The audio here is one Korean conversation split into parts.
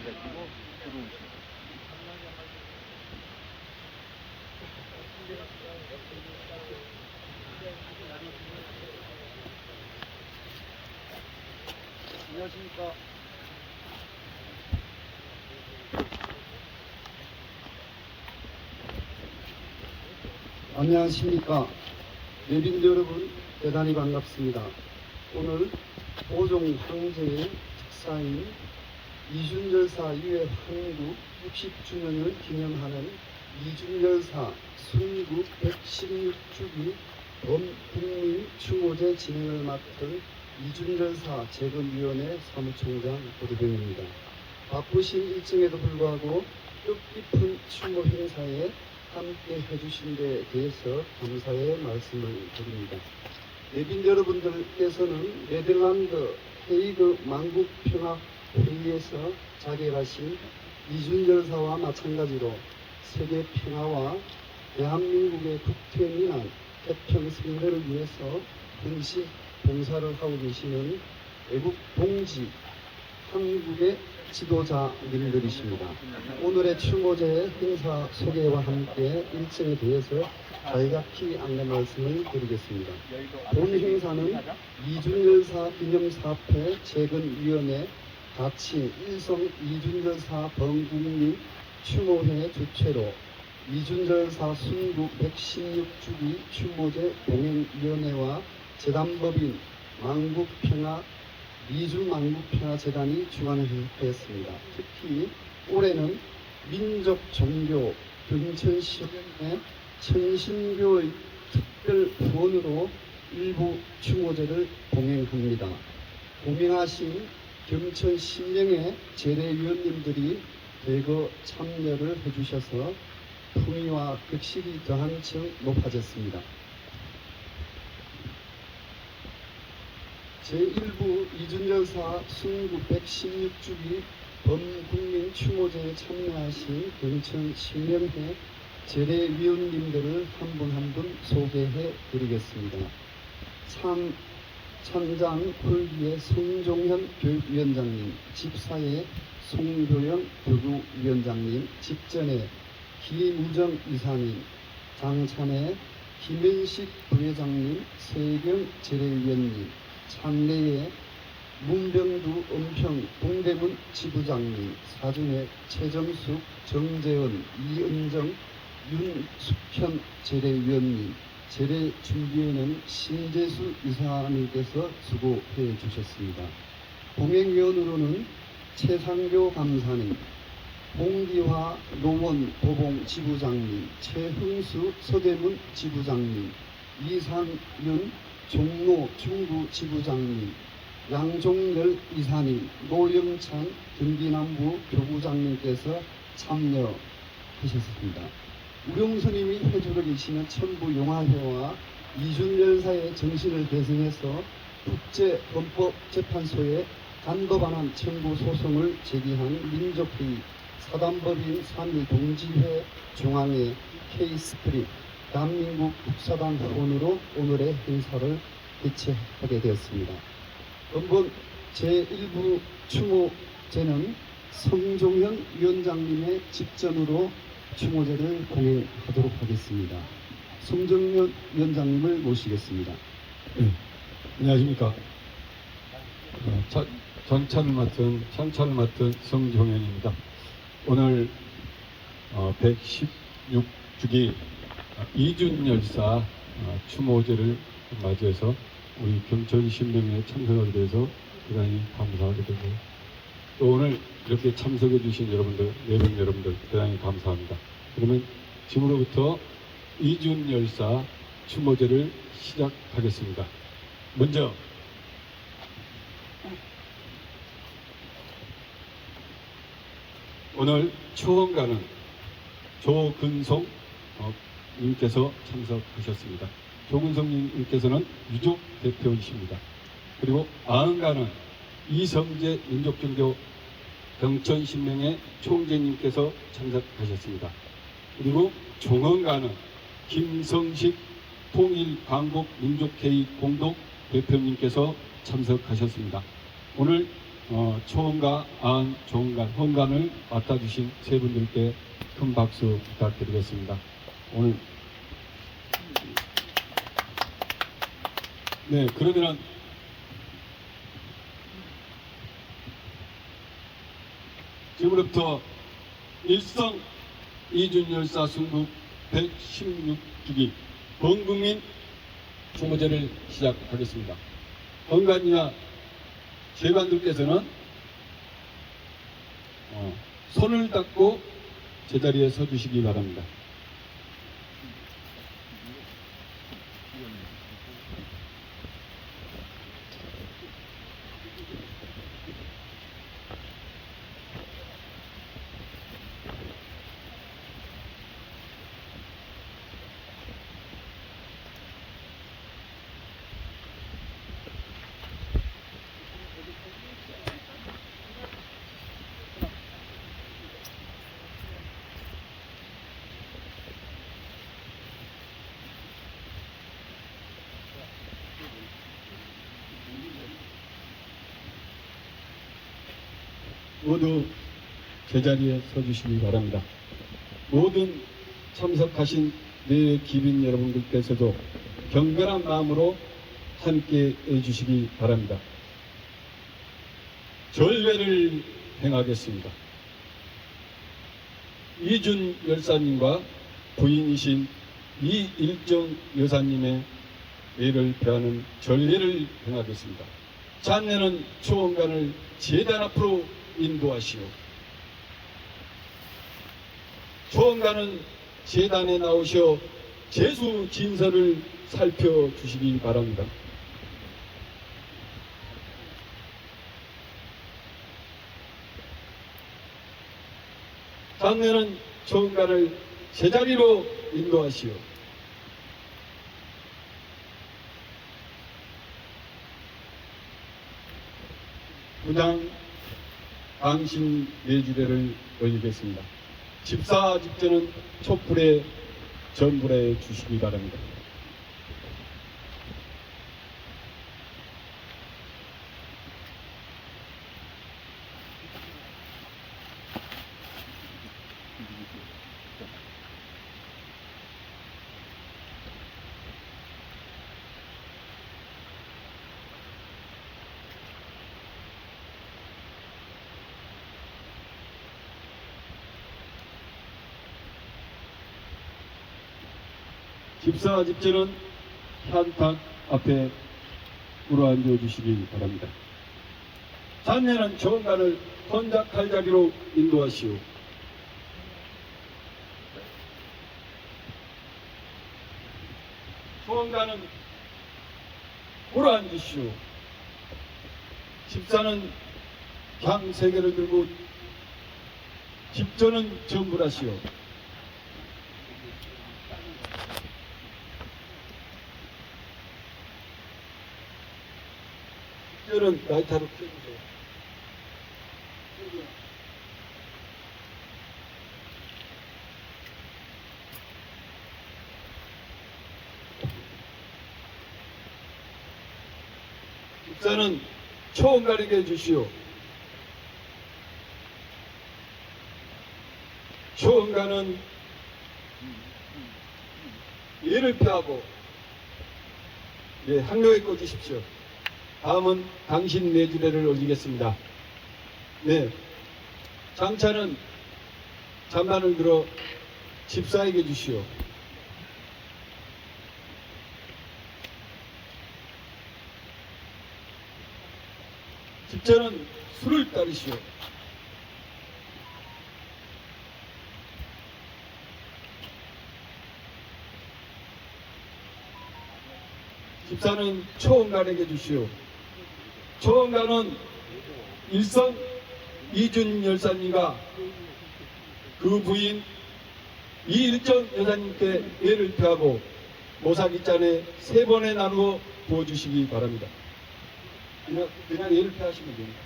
가지고 들어오시고. 안녕하십니까. 안녕하십니까. 내빈 여러분, 대단히 반갑습니다. 오늘 오종 황제의 특사인 이준열사 유해 환국 60주년을 기념하는 이준열사 순국 116주기 범국민 추모제 진행을 맡은 이준열사 재건위원회 사무총장 고대병입니다. 바쁘신 일정에도 불구하고 뜻깊은 추모 행사에 함께 해주신 데 대해서 감사의 말씀을 드립니다. 내빈 여러분들께서는 네덜란드 헤이그 만국평화회의에서 자격하신 이준열사와 마찬가지로 세계 평화와 대한민국의 국태민안 태평성대를 위해서 근시 봉사를 하고 계시는 외국 동지 한국의 지도자님들이십니다. 오늘의 추모제 행사 소개와 함께 일정에 대해서 간략히 안내 말씀을 드리겠습니다. 본 행사는 이준열사 기념사업회 재건위원회 가칭 일성 이준열사 범국민 추모회 주최로 이준열사 순국 116주기 추모제 동행위원회와 재단법인 만국평화 미주만국평화재단이 주관하였습니다. 특히 올해는 민족 종교 경천시령의 천신교의 특별 후원으로 일부 추모제를 봉행합니다. 고명하신 경천신령의 재래위원님들이 대거 참여를 해주셔서 품위와 격식이 더한 층 높아졌습니다. 제1부 이준열사 순국 116주기 범국민 추모제에 참여하신 경천 신령회 재래위원님들을 한 분 한 분 소개해 드리겠습니다. 참장 홀기의 송종현 교육위원장님, 집사의 송교영 교구위원장님, 집전의 김우정 이사님, 장찬의 김현식 부회장님, 세경 재래위원님, 창내의 문병두 은평 동대문 지부장님, 사중의 최정숙, 정재원, 이은정, 윤숙현 재래위원님, 재래준비에는 신재수 이사님께서 수고해 주셨습니다. 봉행위원으로는 최상교 감사님, 홍기화 노원 도봉 지부장님, 최흥수 서대문 지부장님, 이상윤 종로 중구 지부장님, 양종열 이사님, 노영찬 경기남부 교구장님께서 참여하셨습니다. 우룡스님이 해주러 계시는 천부용화회와 이준열사의 정신을 대승해서 국제헌법재판소에 단도반환 청구 소송을 제기한 민족회의 사단법인 3.1동지회 중앙회 K-스프릿 대한민국 국사단 후원으로 오늘의 행사를 개최하게 되었습니다. 이번 제1부 추모제는 성종현 위원장님의 집전으로 추모제를 봉행하도록 하겠습니다. 성종현 위원장님을 모시겠습니다. 네, 안녕하십니까. 전차를 맡은 성종현입니다. 오늘 116주기 이준열사 추모제를 맞이해서 우리 경천 신명에 참석하게 돼서 대단히 감사하게 되고, 또 오늘 이렇게 참석해 주신 여러분들, 예병 여러분들 대단히 감사합니다. 그러면 지금으로부터 이준열사 추모제를 시작하겠습니다. 먼저 오늘 추원가는 조근송 님께서 참석하셨습니다. 조근송 님께서는 유족 대표이십니다. 그리고 아흥가는 이성재 민족종교 경천신명회 총재님께서 참석하셨습니다. 그리고 종언가는 김성식 통일광복민족회의 공동 대표님께서 참석하셨습니다. 오늘 초원가, 안, 종간, 헌간을 맡아주신 세 분들께 큰 박수 부탁드리겠습니다. 오늘 네, 그러면은 지금부터 일성 이준열사 순국 116주기 범국민 추모제를 시작하겠습니다. 헌간이나 재관들께서는 손을 닦고 제자리에 서주시기 바랍니다. 모두 제자리에 서주시기 바랍니다. 모든 참석하신 내 기빈 여러분들께서도 경건한 마음으로 함께 해주시기 바랍니다. 절례를 행하겠습니다. 이준 열사님과 부인이신 이일정 여사님의 예를 표하는 절례를 행하겠습니다. 장례는 초원관을 제단 앞으로 인도하시오. 초원관은 제단에 나오셔 제수 진서를 살펴주시기 바랍니다. 장례는 초원관을 제자리로 인도하시오. 부장 당신 내주례를 올리겠습니다. 집사 직전은 촛불에 전불해 주시기 바랍니다. 집사 직전은 현탁 앞에 물어앉아 주시기 바랍니다. 장례는 초원관을 혼작할 자리로 인도하시오. 초원관은 물어앉으시오. 집사는 향 3개를 들고 집전은 전불하시오. 집전은 라이터로 켜주세요. 집사는 초원관에게 해주시오. 초원관은 예를 표하고 항로에 꽂으십시오. 다음은 당신 내주례를 올리겠습니다. 네, 장차는 잔반을 들어 집사에게 주시오. 집자는 술을 따르시오. 집사는 초원관에게 주시오. 초원관은 일성 이준 열사님과 그 부인 이일정 여사님께 예를 표하고 모사기잔에 3번에 나누어 부어주시기 바랍니다. 그냥 예를 표하시면 됩니다.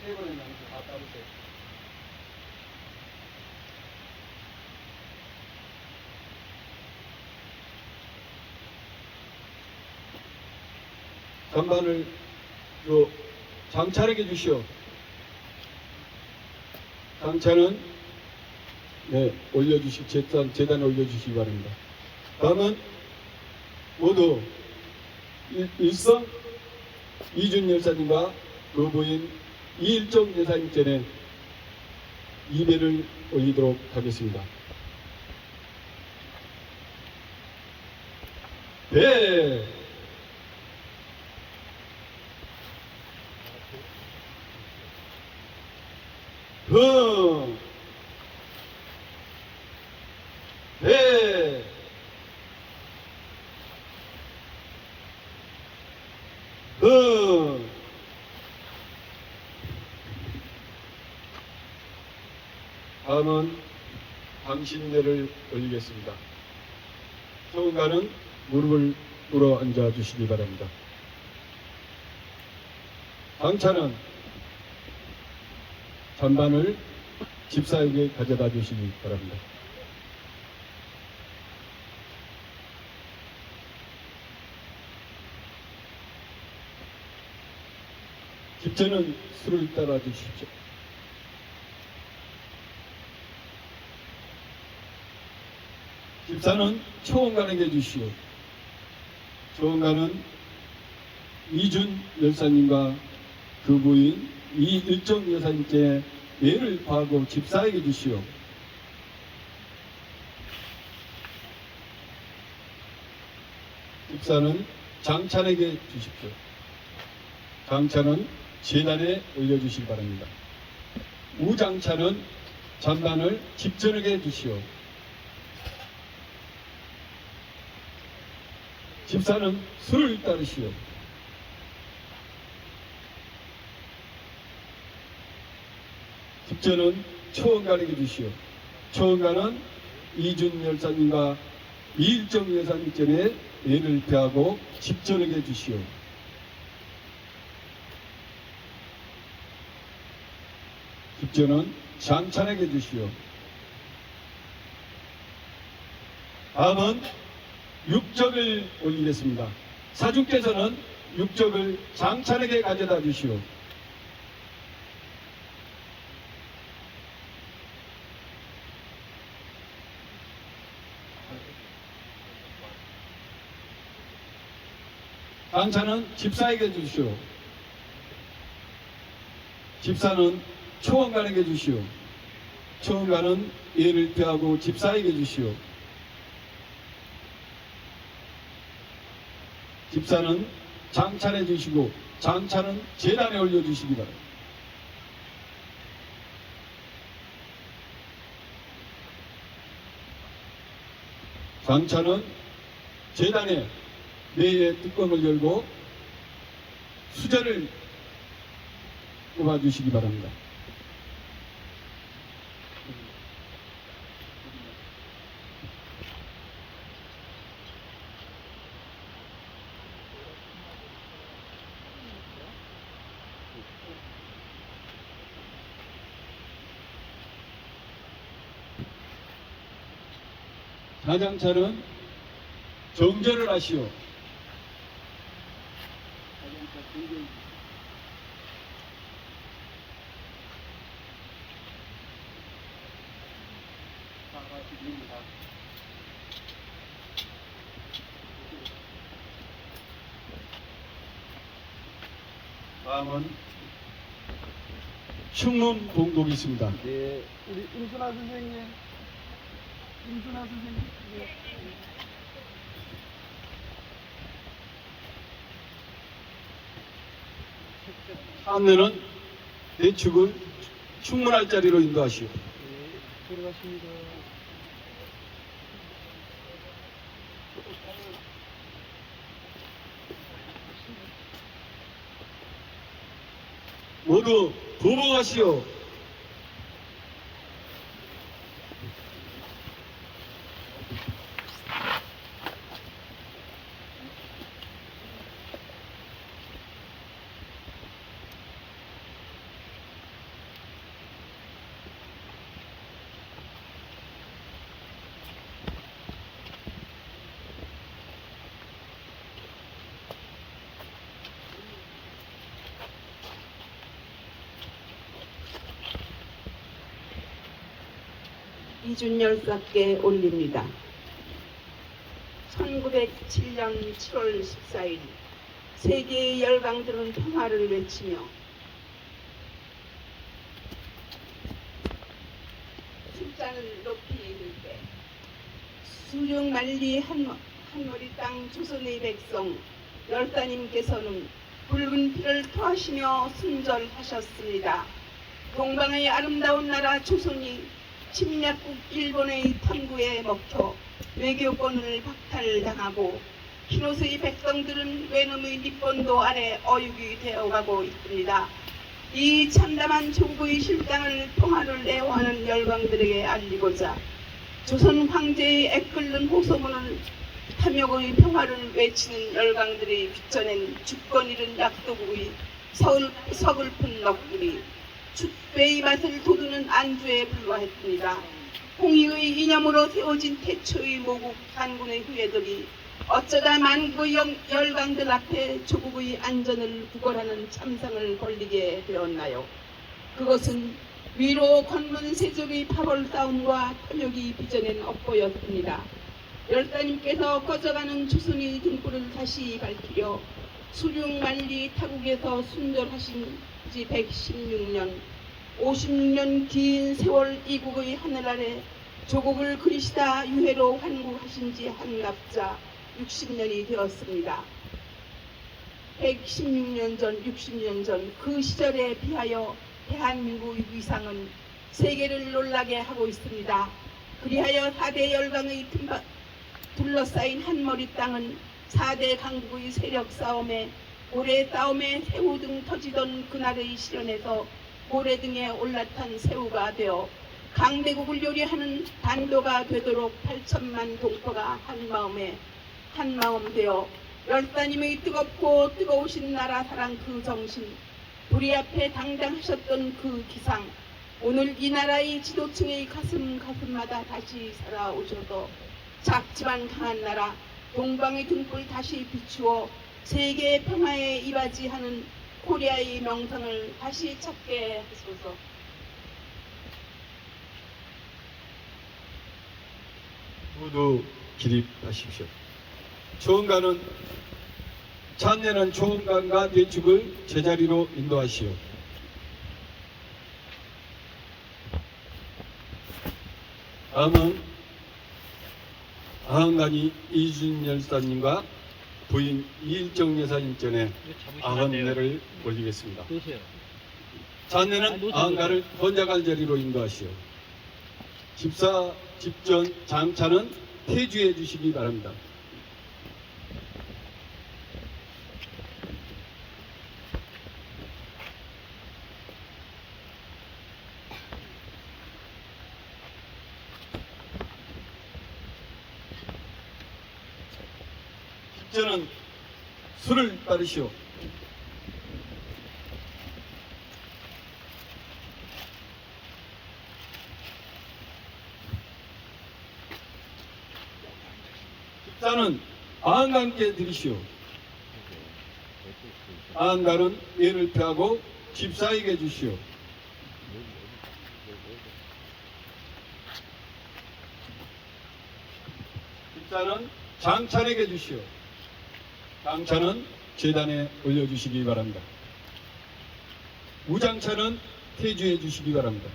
세 번에 나눠서 다 따르세요. 잔반을 요 장차에게 주시오. 장차는 재단에 올려주시기 바랍니다. 다음은 모두 일성 이준 여사님과 그 부인 이일정 여사님 전에 이배를 올리도록 하겠습니다. 배 흥 배 흥 다음은 당신네를 올리겠습니다. 소원가는 무릎을 꿇어 앉아 주시기 바랍니다. 당차는 잔반을 집사에게 가져다 주시기 바랍니다. 집전은 술을 따라 주십시오. 집사는 초원관에게 주시오. 초원관은 이준 열사님과 그 부인 이일정 여사님께 예를 바하고 집사에게 주시오. 집사는 장찬에게 주십시오. 장찬은 재단에 올려주시기 바랍니다. 우장찬은 잔반을 집전에게 주시오. 집사는 술을 따르시오. 집전은 초원관에게 주시오. 초원관은 이준 열사님과 이일정 여사님 전에 예를 표하고 집전에게 주시오. 집전은 장찬에게 주시오. 다음은 육적을 올리겠습니다. 사중께서는 육적을 장찬에게 가져다 주시오. 장찬은 집사에게 주시오. 집사는 초원관에게 주시오. 초원관은 예를 표하고 집사에게 주시오. 집사는 장찬에 주시고 장찬은 제단에 올려주시기 바랍니다. 장찬은 제단에 뇌의 뚜껑을 열고 수저를 뽑아주시기 바랍니다. 사장차는 정절을 하시오. 다음은 흉문 봉독이 있습니다. 네, 우리 임순아 선생님. 임순아 선생님. 네. 안내는 대축을 충문할 자리로 인도하시오. 네, 들어가십니다. 모두 도복하시오. 이준열사께 올립니다. 1907년 7월 14일 세계의 열강들은 평화를 외치며 숫자를 높이 읽을 때 수령만리 한머리 땅 조선의 백성 열사님께서는 붉은 피를 토하시며 순절하셨습니다. 동방의 아름다운 나라 조선이 침략국 일본의 탐구에 먹혀 외교권을 박탈당하고 흰옷의 백성들은 외놈의 립본도 아래 어육이 되어가고 있습니다. 이 참담한 조국의 실상을 평화를 애호하는 열강들에게 알리고자 조선 황제의 애끓는 호소문을 탐욕의 평화를 외치는 열강들이 빚어낸 주권 잃은 약도국의 서글픈 넋두리 축배의 맛을 돋우는 안주에 불과했습니다. 홍의의 이념으로 세워진 태초의 모국 단군의 후예들이 어쩌다 만국의 열강들 앞에 조국의 안전을 구걸하는 참상을 벌리게 되었나요? 그것은 위로 건문 세족의 파벌 싸움과 탐욕이 빚어낸 업보였습니다. 열사님께서 꺼져가는 조선의 등불을 다시 밝히려 수륙만리 타국에서 순절하신 지 116년 56년 긴 세월 이국의 하늘 아래 조국을 그리시다 유해로 환국하신 지 한갑자 60년이 되었습니다. 116년 전, 60년 전 그 시절에 비하여 대한민국의 위상은 세계를 놀라게 하고 있습니다. 그리하여 4대 열강의 둘러싸인 한머리 땅은 4대 강국의 세력 싸움에 고래 싸움에 새우 등 터지던 그날의 시련에서 고래 등에 올라탄 새우가 되어 강대국을 요리하는 반도가 되도록 8천만 동포가 한마음 되어 열사님의 뜨겁고 뜨거우신 나라 사랑 그 정신, 불의 앞에 당당하셨던 그 기상, 오늘 이 나라의 지도층의 가슴마다 다시 살아오셔서 작지만 강한 나라 동방의 등불 다시 비추어 세계 평화에 이바지하는 코리아의 명성을 다시 찾게 하소서. 모두 기립하십시오. 초원관은 찬연한 초원관과 대축을 제자리로 인도하시오. 다음은 아흥간이 이준열사님과 부인 이일정 여사님 전에 아흔례를 올리겠습니다. 찬례는 아흥간을 번자갈 자리로 인도하시오. 집사 집전 장차는 퇴주해 주시기 바랍니다. 집전은 술을 따르시오. 집사는 아흥간께 드리시오. 아흥간은 예를 펴고 집사에게 주시오. 집사는 장찬에게 주시오. 장차는 재단에 올려주시기 바랍니다. 우장차는 퇴주해 주시기 바랍니다.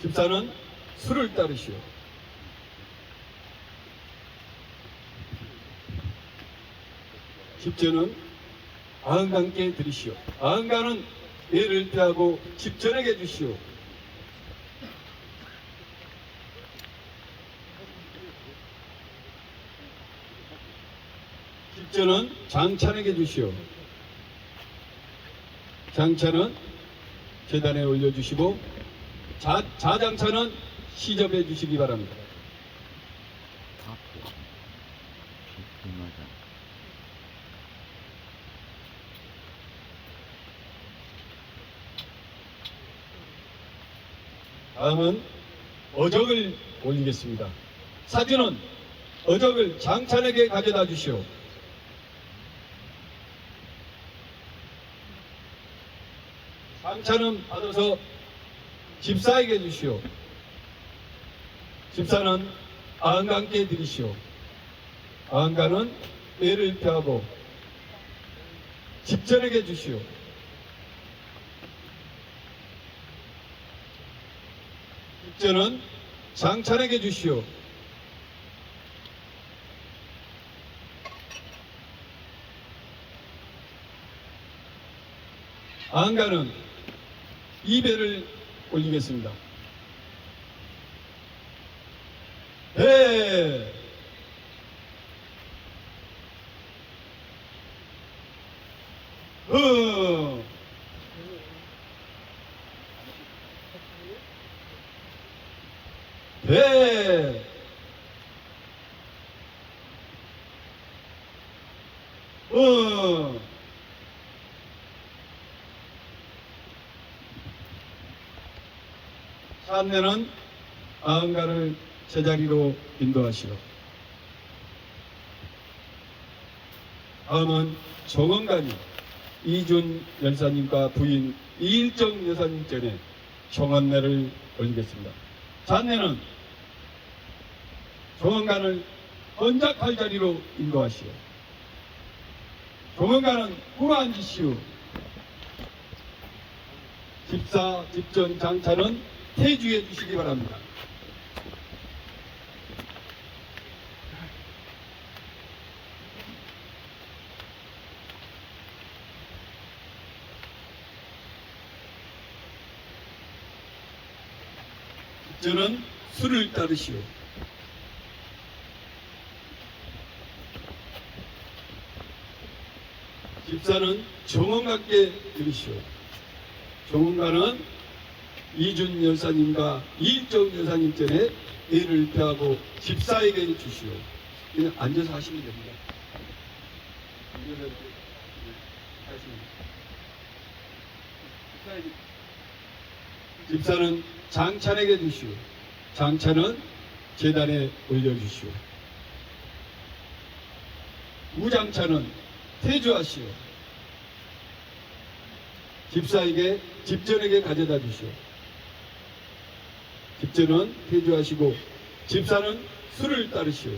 집사는 술을 따르시오. 집전은 아흥간께 드리시오. 아흥간은 예를 펴고 집전에게 주시오. 집전은 장찬에게 주시오. 장차는 재단에 올려주시고 자장차는 시접해 주시기 바랍니다. 다음은 어적을 올리겠습니다. 사주는 어적을 장찬에게 가져다 주시오. 장차는 받아서 집사에게 주시오. 집사는 아흔강께 드리시오. 아흔가는 애를 펴하고 집전에게 주시오. 집전은 장찬에게 주시오. 아흔가는 2배를 올리겠습니다. 배 배 산내는 아흔가를 제자리로 인도하시오. 다음은 정언간이 이준 열사님과 부인 이일정 여사님 전에 정언례를 올리겠습니다. 잔례는 정언간을 언작할 자리로 인도하시오. 정언간은 꿇어 앉으시오. 집사, 집전, 장차는 퇴주해 주시기 바랍니다. 집전은 술을 따르시오. 집사는 정언가께 드리시오. 정언가는 이준 여사님과 이일정 여사님 전에 애를 펴하고 집사에게 주시오. 그냥 앉아서 하시면 됩니다. 집사는 장찬에게 주시오. 장찬은 제단에 올려주시오. 우장찬은 퇴주하시오. 집사에게 집전에게 가져다 주시오. 집전은 퇴주하시고 집사는 술을 따르시오.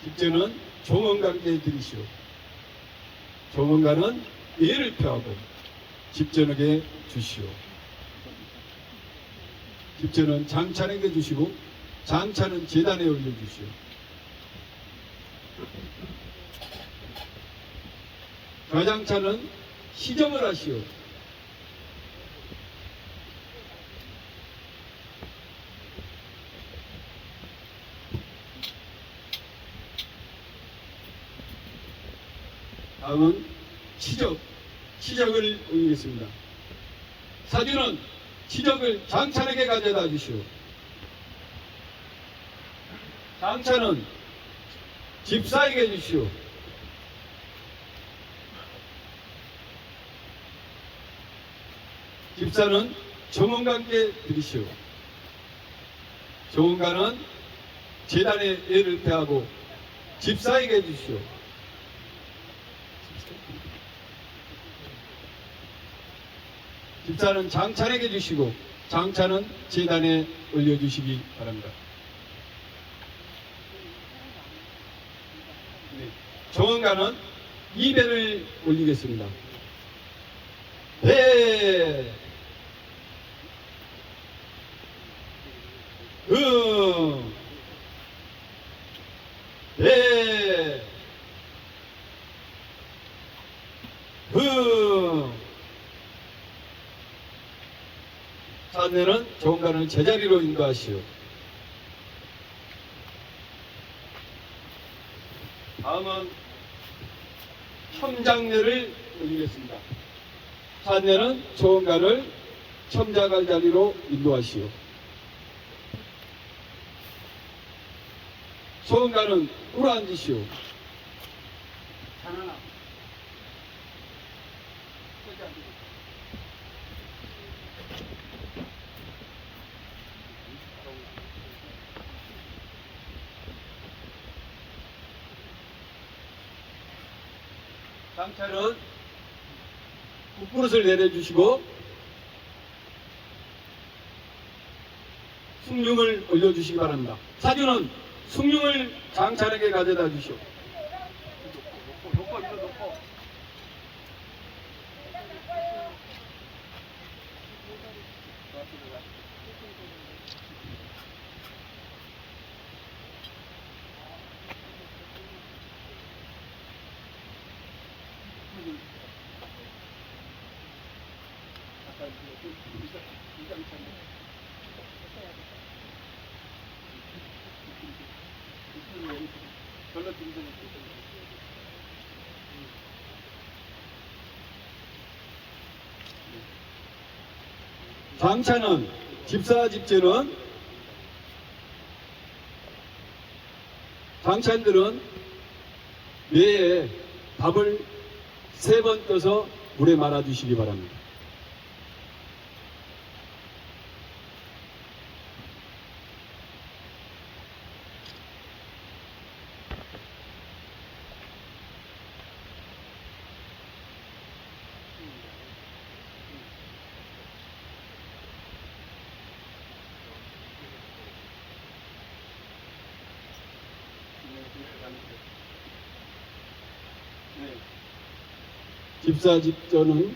집전은 종언가께 드리시오. 종언가는 애를 펴하고 집전에게 주시오. 집전은 장찬에게 주시고 장찬은 제단에 올려주시오. 좌장찬은 시정을 하시오. 다음은 치적을 올리겠습니다. 사주는 치적을 장찬에게 가져다 주시오. 장찬은 집사에게 주시오. 집사는 정언가께 드리시오. 정언가는 제단에 애를 폐하고 집사에게 주시오. 집사는 장찬에게 주시고 장찬은 제단에 올려주시기 바랍니다. 정언가는 2배를 올리겠습니다. 배 배 산내는 정언가를 제자리로 인도하시오. 다음은 첨장례를 올리겠습니다. 산내는 정언가를 첨자갈 자리로 인도하시오. 정언가는 꿇어 앉으시오. 장차는 국그릇을 내려주시고 숭늉을 올려주시기 바랍니다. 사주는 숭늉을 장찬에게 가져다 주시오. 장차는 집사 집제는 장찬들은 매에 밥을 3번 떠서 물에 말아 주시기 바랍니다. 집사 집전은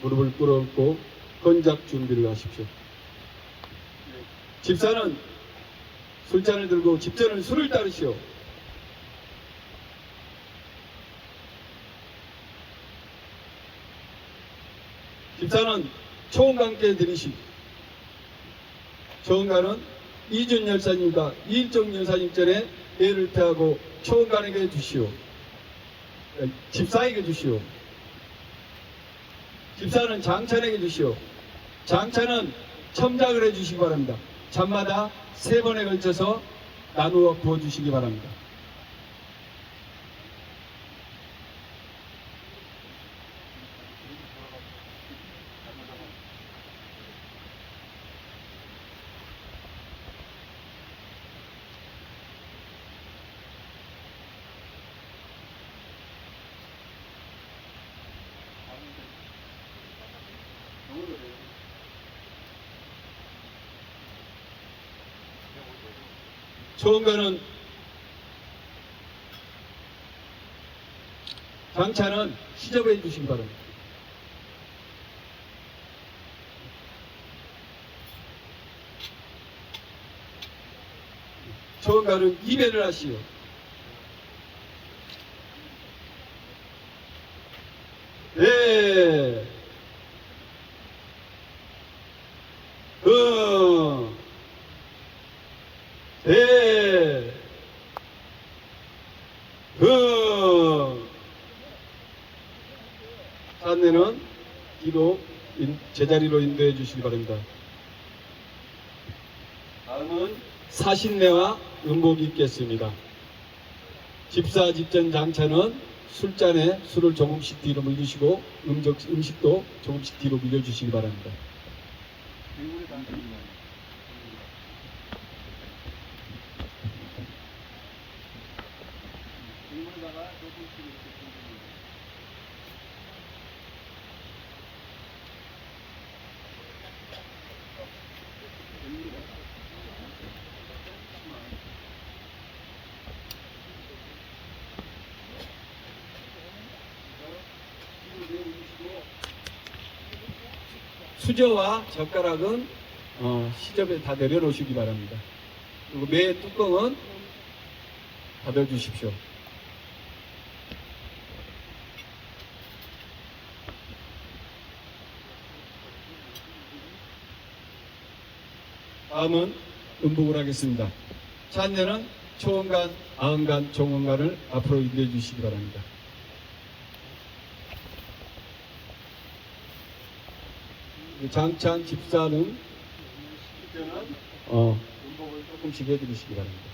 무릎을 꿇었고 건작 준비를 하십시오. 집사는 술잔을 들고 집전은 술을 따르시오. 집사는 초원관께 드리시. 초원관은 이준 열사님과 이일종 여사님 전에 예를 표하고 초원관에게 주시오. 집사에게 주시오. 집사는 장찬에게 주시오. 장찬은 첨작을 해주시기 바랍니다. 잔마다 3번에 걸쳐서 나누어 부어주시기 바랍니다. 초원관은 장차는 시접해 주시기 바랍니다. 초원관은 이배를 하시오. 네. 안내는 기도 제자리로 인도해 주시기 바랍니다. 다음은 사신례와 음복이 있겠습니다. 집사 집전 장차는 술잔에 술을 조금씩 뒤로 물리시고 음식도 조금씩 뒤로 물려주시기 바랍니다. 수저와 젓가락은 시접에 다 내려놓으시기 바랍니다. 그리고 매 뚜껑은 닫아주십시오. 다음은 음복을 하겠습니다. 찬녀는 초원관, 아흔관, 종원관을 앞으로 인도해 주시기 바랍니다. 장찬 집사는 음복을 조금씩 해드리시기 바랍니다.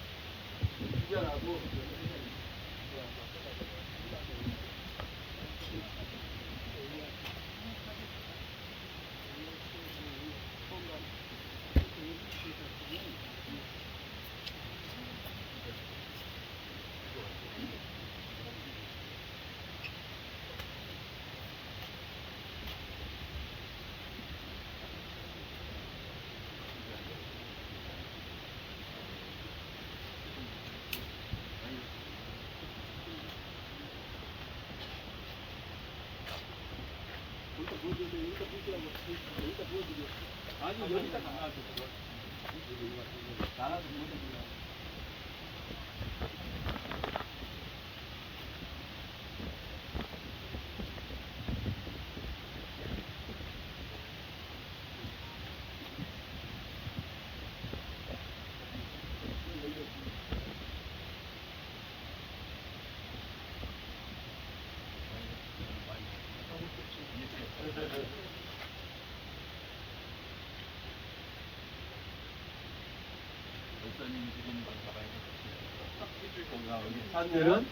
안내는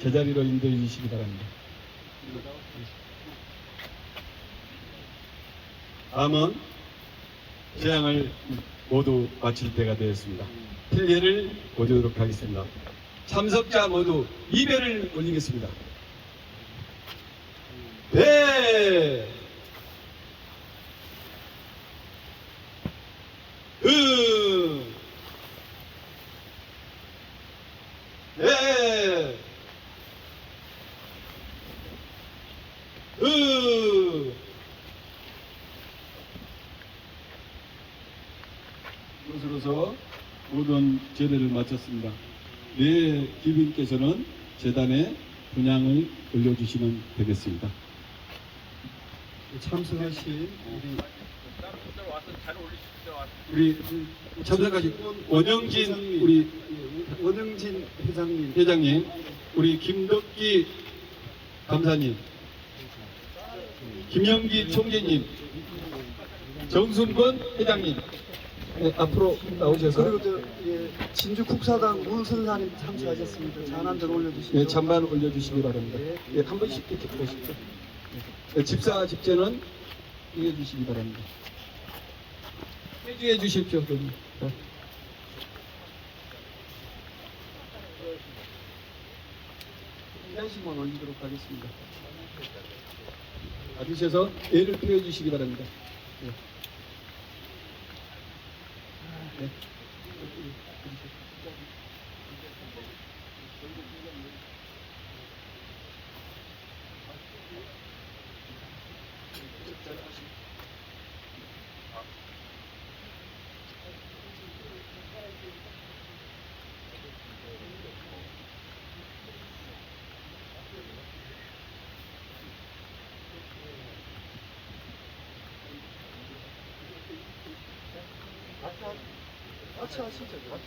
제자리로 인도해 주시기 바랍니다. 다음은 재앙을 모두 마칠 때가 되었습니다. 필례를 보도록 하겠습니다. 참석자 모두 이배를 올리겠습니다. 배, 네, 이것으로서 모든 제례를 마쳤습니다. 네 귀빈께서는 재단에 분향을 올려주시면 되겠습니다. 참석하신 우리 참석하신 원영진 우리 원영진 회장님, 회장님, 우리 김덕기 감사님, 김영기 총재님, 정순권 회장님, 네, 앞으로 나오셔서 그리고 진주 국사당 문선사님 참석하셨습니다. 잔 한 잔 올려주시죠. 네, 잔반 올려주시기 바랍니다. 네, 한 번씩 이렇게 보시죠. 네, 집사 집제는 이해주시기 바랍니다. 해주해 주십시오. 그럼. 네. 한 잔씩만 올리도록 하겠습니다. 와주셔서 예를 표해 주시기 바랍니다. 네. 네. 같이 하시죠. 같이.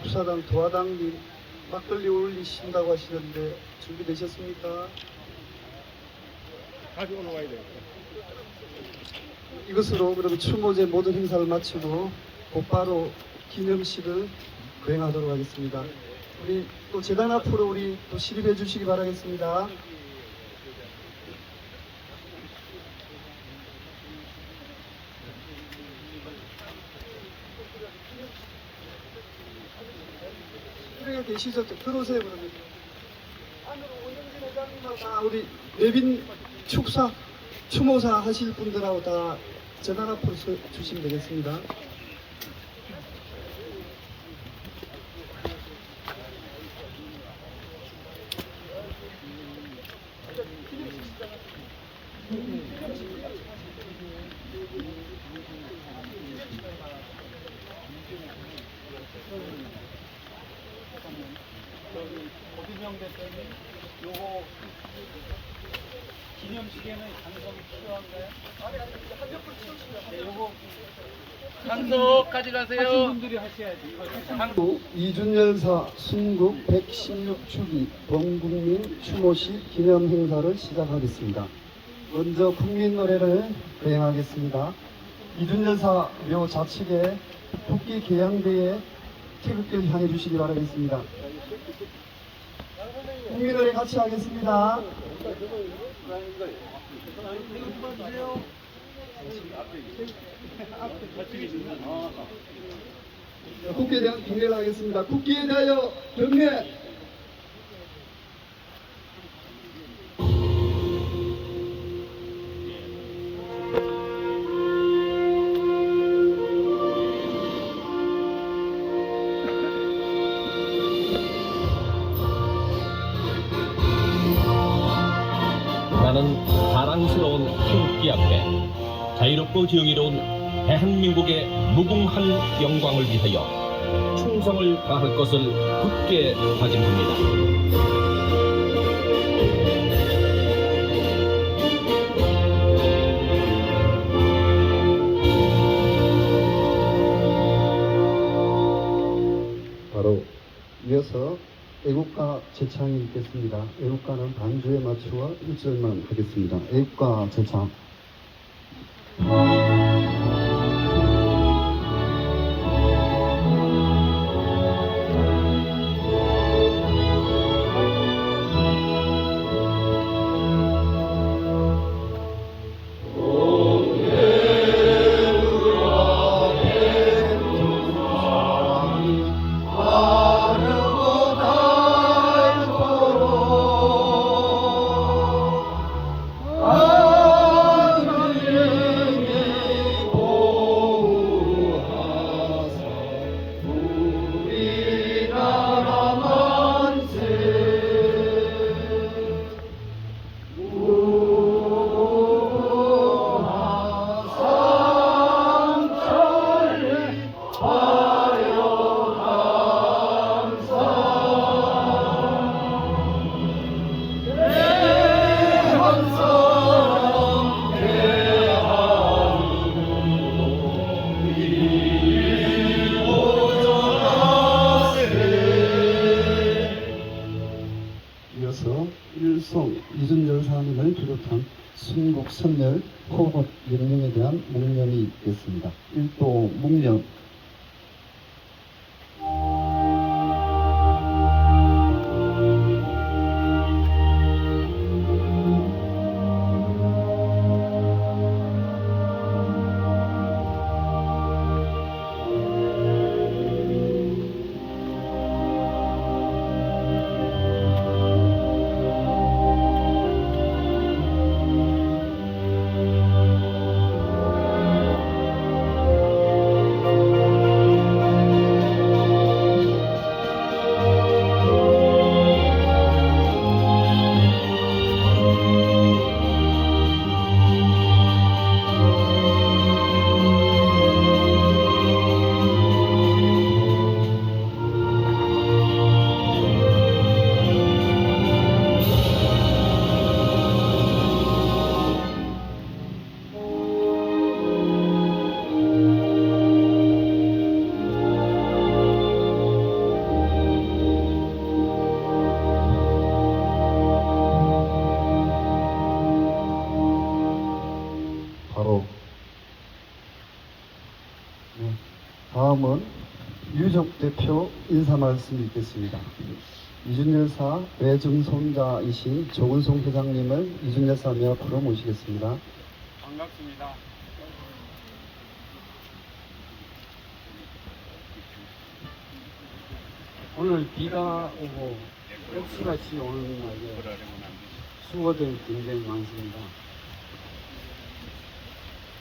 국사당 도화당님 막걸리 올리신다고 하시는데 준비되셨습니까? 이것으로 그럼 추모제 모든 행사를 마치고 곧바로 기념식을 거행하도록 하겠습니다. 우리 또 재단 앞으로 우리 또 시립해 주시기 바라겠습니다. 그래 계시죠? 들어오세요 그러면. 안으로 원영진 회장님하고 다 우리 내빈 축사 추모사 하실 분들하고 다 재단 앞으로 주시면 되겠습니다. 고빈영 대표님, 요거 기념식에는 장성이 필요한가요? 아니, 한몇분 치우시면. 네, 요거 장석 가져가세요. 하신 분들이 하셔야지. 이준열사 순국 116주기 범국민 추모식 기념 행사를 시작하겠습니다. 먼저 국민 노래를 거행하겠습니다. 이준열사 묘 좌측에 국기 개양대에 태극기를 향해 주시기 바라겠습니다. 국민 노래 같이 하겠습니다. 국기에 대한 경례를 하겠습니다. 국기에 대하여 경례. 나는 자랑스러운 태극기 앞에 자유롭고 정의로운 대한민국의 무궁한 영광을 위하여 충성을 다할 것을 굳게 다짐합니다. 바로 이어서 애국가 제창이 있겠습니다. 애국가는 반주에 맞추어 1절만 하겠습니다. 애국가 제창. 이어서 일송 이준열 사님을 비롯한 순국 선멸 호국 영령에 대한 묵념이 있겠습니다. 일도 묵념. 다음은 유족 대표 인사 말씀 있겠습니다. 이준열사 외증손자이신 조은송 회장님을 이준열사님 앞으로 모시겠습니다. 반갑습니다. 오늘 비가 오고 역수같이 오는 날에 수고들 굉장히 많습니다.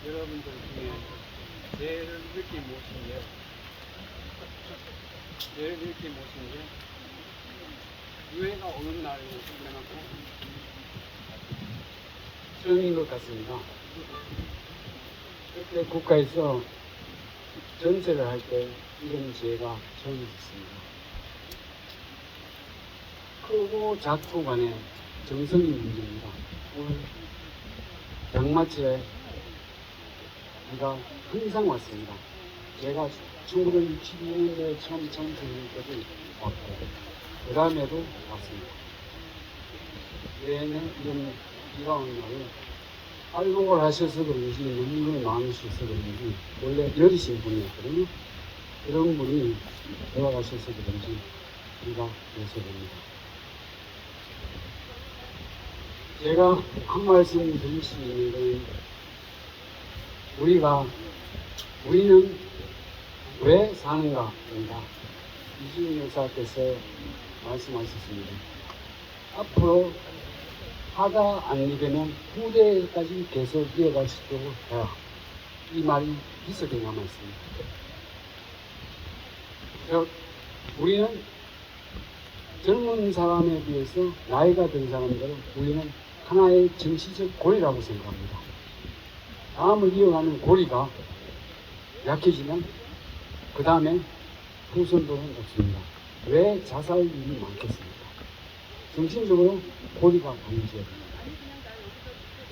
여러분들 중에 제일 늦게 모신 게 유해가 오는 날을 생각하고 처음인 것 같습니다. 그때 국가에서 전세를 할 때 이런 지혜가 처음 있었습니다. 크고 작고 간에 정성이 문제입니다. 오늘 장마철에 비가 항상 왔습니다. 제가 1962년도에 처음 전세할 때도 왔고 그 다음에도 왔습니다. 내내 이런 비가 오는 날에 활동을 하셔서 그런지 너무 많으셔서 그런지 원래 여리신 분이었거든요. 이런 분이 돌아가셔서 그런지 비가 와서 됩니다. 제가 한 말씀 드릴 수 있는 건 우리는 왜 사는가입니다. 이준희 여사께서 말씀하셨습니다. 앞으로 하다 안 되면 후대까지 계속 이어갈 수 있도록 해라. 이 말이 비슷하게 남아있습니다. 우리는 젊은 사람에 비해서 나이가 든 사람들은 우리는 하나의 정치적 고리라고 생각합니다. 다음을 이어가는 고리가 약해지면 그 다음에 후손도는 없습니다. 왜 자살률이 많겠습니까? 정신적으로 고리가 강해져야 됩니다.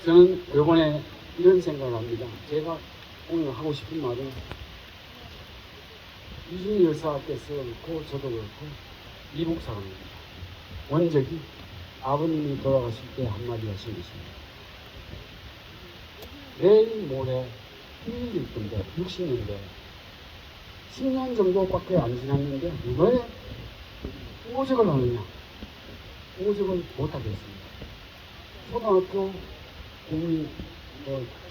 저는 이번에 이런 생각을 합니다. 제가 오늘 하고 싶은 말은 이준희 여사께서 그렇고 저도 그렇고 미국 사람입니다. 원적이 아버님이 돌아가실 때 한마디 하신 것입니다. 내일 모레 휴일일 건데 60년대 10년 정도밖에 안 지났는데 왜 오직을 하느냐. 오직을 못하겠습니다. 초등학교 국민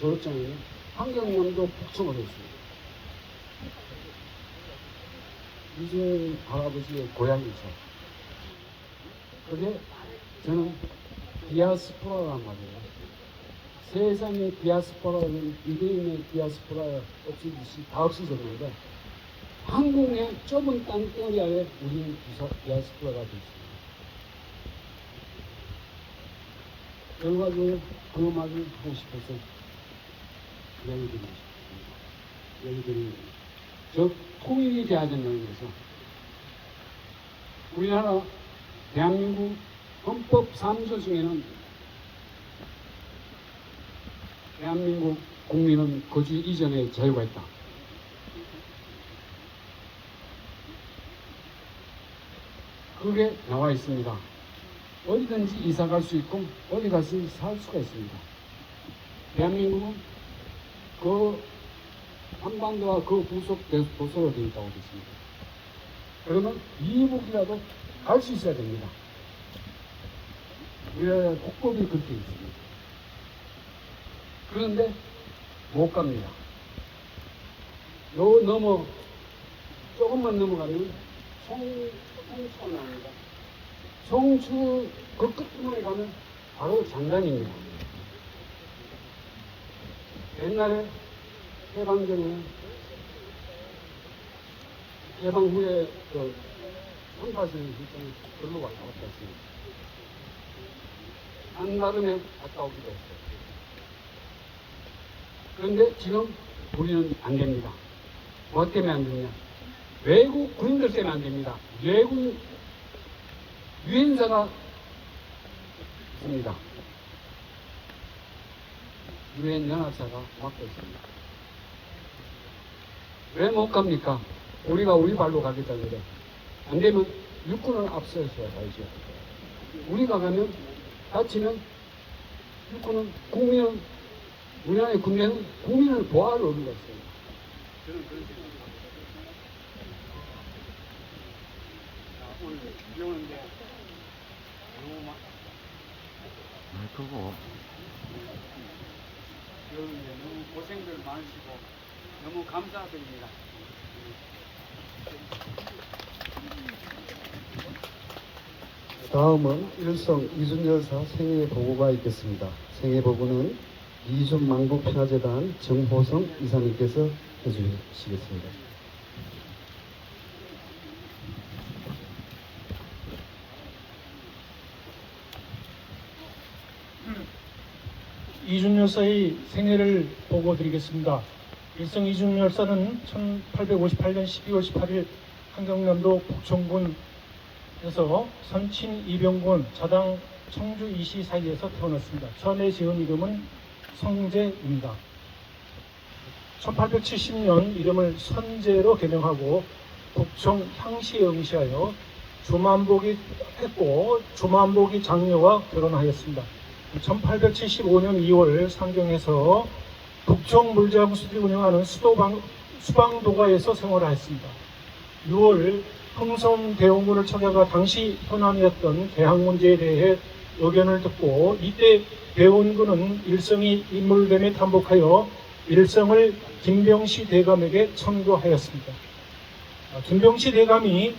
졸업장에는 환경남도 복청을 했습니다. 이준 할아버지의 고향이죠. 그게 저는 디아스포라란 말이에요. 세상의 디아스포라는 유대인의 디아스포라 없어지듯이 다 없어졌는데 한국의 좁은 땅덩이 아래 우리는 디아스포라가 되어 있습니다. 결과적으로 그 말을 하고 싶어서 이야기 드리고 싶습니다. 이야기 드리는 저 통일이 돼야 된다는 것은 우리나라 대한민국 헌법 3조 중에는 대한민국 국민은 거주 이전에 자유가 있다. 그게 나와 있습니다. 어디든지 이사 갈 수 있고 어디 가서 살 수가 있습니다. 대한민국은 그 한반도와 그 부속 도서로 되어 있다고 되어 있습니다. 그러면 이북이라도 갈 수 있어야 됩니다. 우리나라 국법이 그렇게 있습니다. 그런데 못 갑니다. 요 조금만 넘어가면 송추가 나옵니다. 송추 그 끝부분에 가면 바로 장단입니다. 옛날에 해방 전에 해방 후에 그 한파선이 일정이 글로 왔다 갔다 했습니다. 한나름에 갔다 오기도 했어요. 그런데 지금 우리는 안 됩니다. 뭐 때문에 안 되냐? 외국 군인들 때문에 안 됩니다. 외국 유엔사가 있습니다. 유엔 연합사가 막고 있습니다. 왜 못 갑니까? 우리가 우리 발로 가겠다 그래. 안 되면 육군을 앞서서 가야죠. 우리가 가면 다치면 육군은 국민은 우리나라의 군대는 국민을 보호할 의무가 있어요. 저는 그런 생각입니다. 오늘 배우는데 너무 그거 배우는데 너무 고생들 많으시고 너무 감사드립니다. 다음은 일성 이순열사 생애 보고가 있겠습니다. 생애 보고는 이순망국평화재단 정호성 이사님께서 해주시겠습니다. 이준열사의 생애를 보고 드리겠습니다. 일성 이준열사는 1858년 12월 18일 한경남도 북촌군에서 선친 이병군 자당 청주 이시 사이에서 태어났습니다. 처음에 지은 이름은 성재입니다. 1870년 이름을 선재로 개명하고 북청 향시에 응시하여 주만복이 했고 주만복이 장녀와 결혼하였습니다. 1875년 2월 상경에서 북청 물장수들이 운영하는 수방도가에서 생활하였습니다. 6월 흥성대원군을 찾아가 당시 현안이었던 개항 문제에 대해 의견을 듣고 이때 대원군은 일성이 인물됨에 탐복하여 일성을 김병시 대감에게 청구하였습니다. 김병시 대감이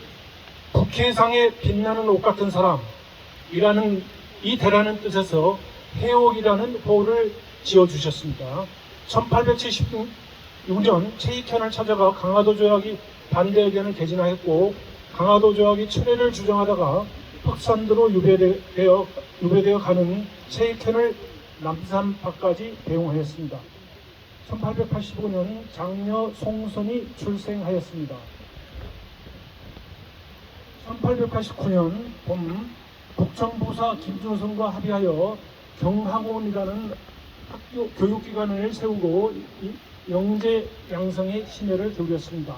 북해상에 빛나는 옷 같은 사람이라는 이 대라는 뜻에서 해옥이라는 호를 지어주셨습니다. 1876년 최익현을 찾아가 강화도 조약이 반대 의견을 개진하였고 강화도 조약이 철회를 주장하다가 흑산도로 유배되어 가는 최익현을 남산파까지 배웅하였습니다. 1885년 장녀 송선이 출생하였습니다. 1889년 봄 북청부사 김준성과 합의하여 경학원이라는 학교 교육기관을 세우고 영재 양성의 심혈을 기울였습니다.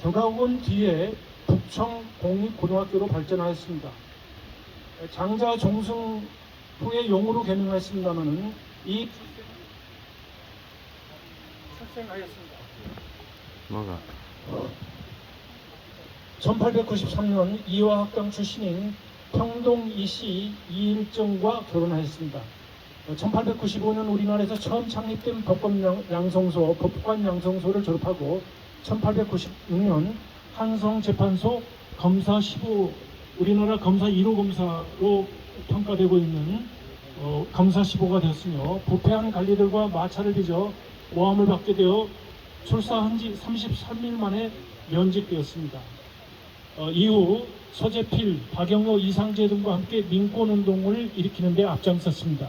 경학원 뒤에 북청 공립고등학교로 발전하였습니다. 장자 종승 후에 용으로 개명하였습니다마는 이 출생하였습니다. 뭐가 1893년 이화학당 출신인 평동 이씨 이일정과 결혼하였습니다. 1895년 우리나라에서 처음 창립된 법관 양성소를 졸업하고 1896년 한성재판소 검사 15, 우리나라 검사 1호 검사로 평가되고 있는 검사 15가 되었으며 부패한 관리들과 마찰을 빚어 모함을 받게 되어 출사한 지 33일 만에 면직되었습니다. 이후 서재필, 박영호, 이상재 등과 함께 민권운동을 일으키는 데 앞장섰습니다.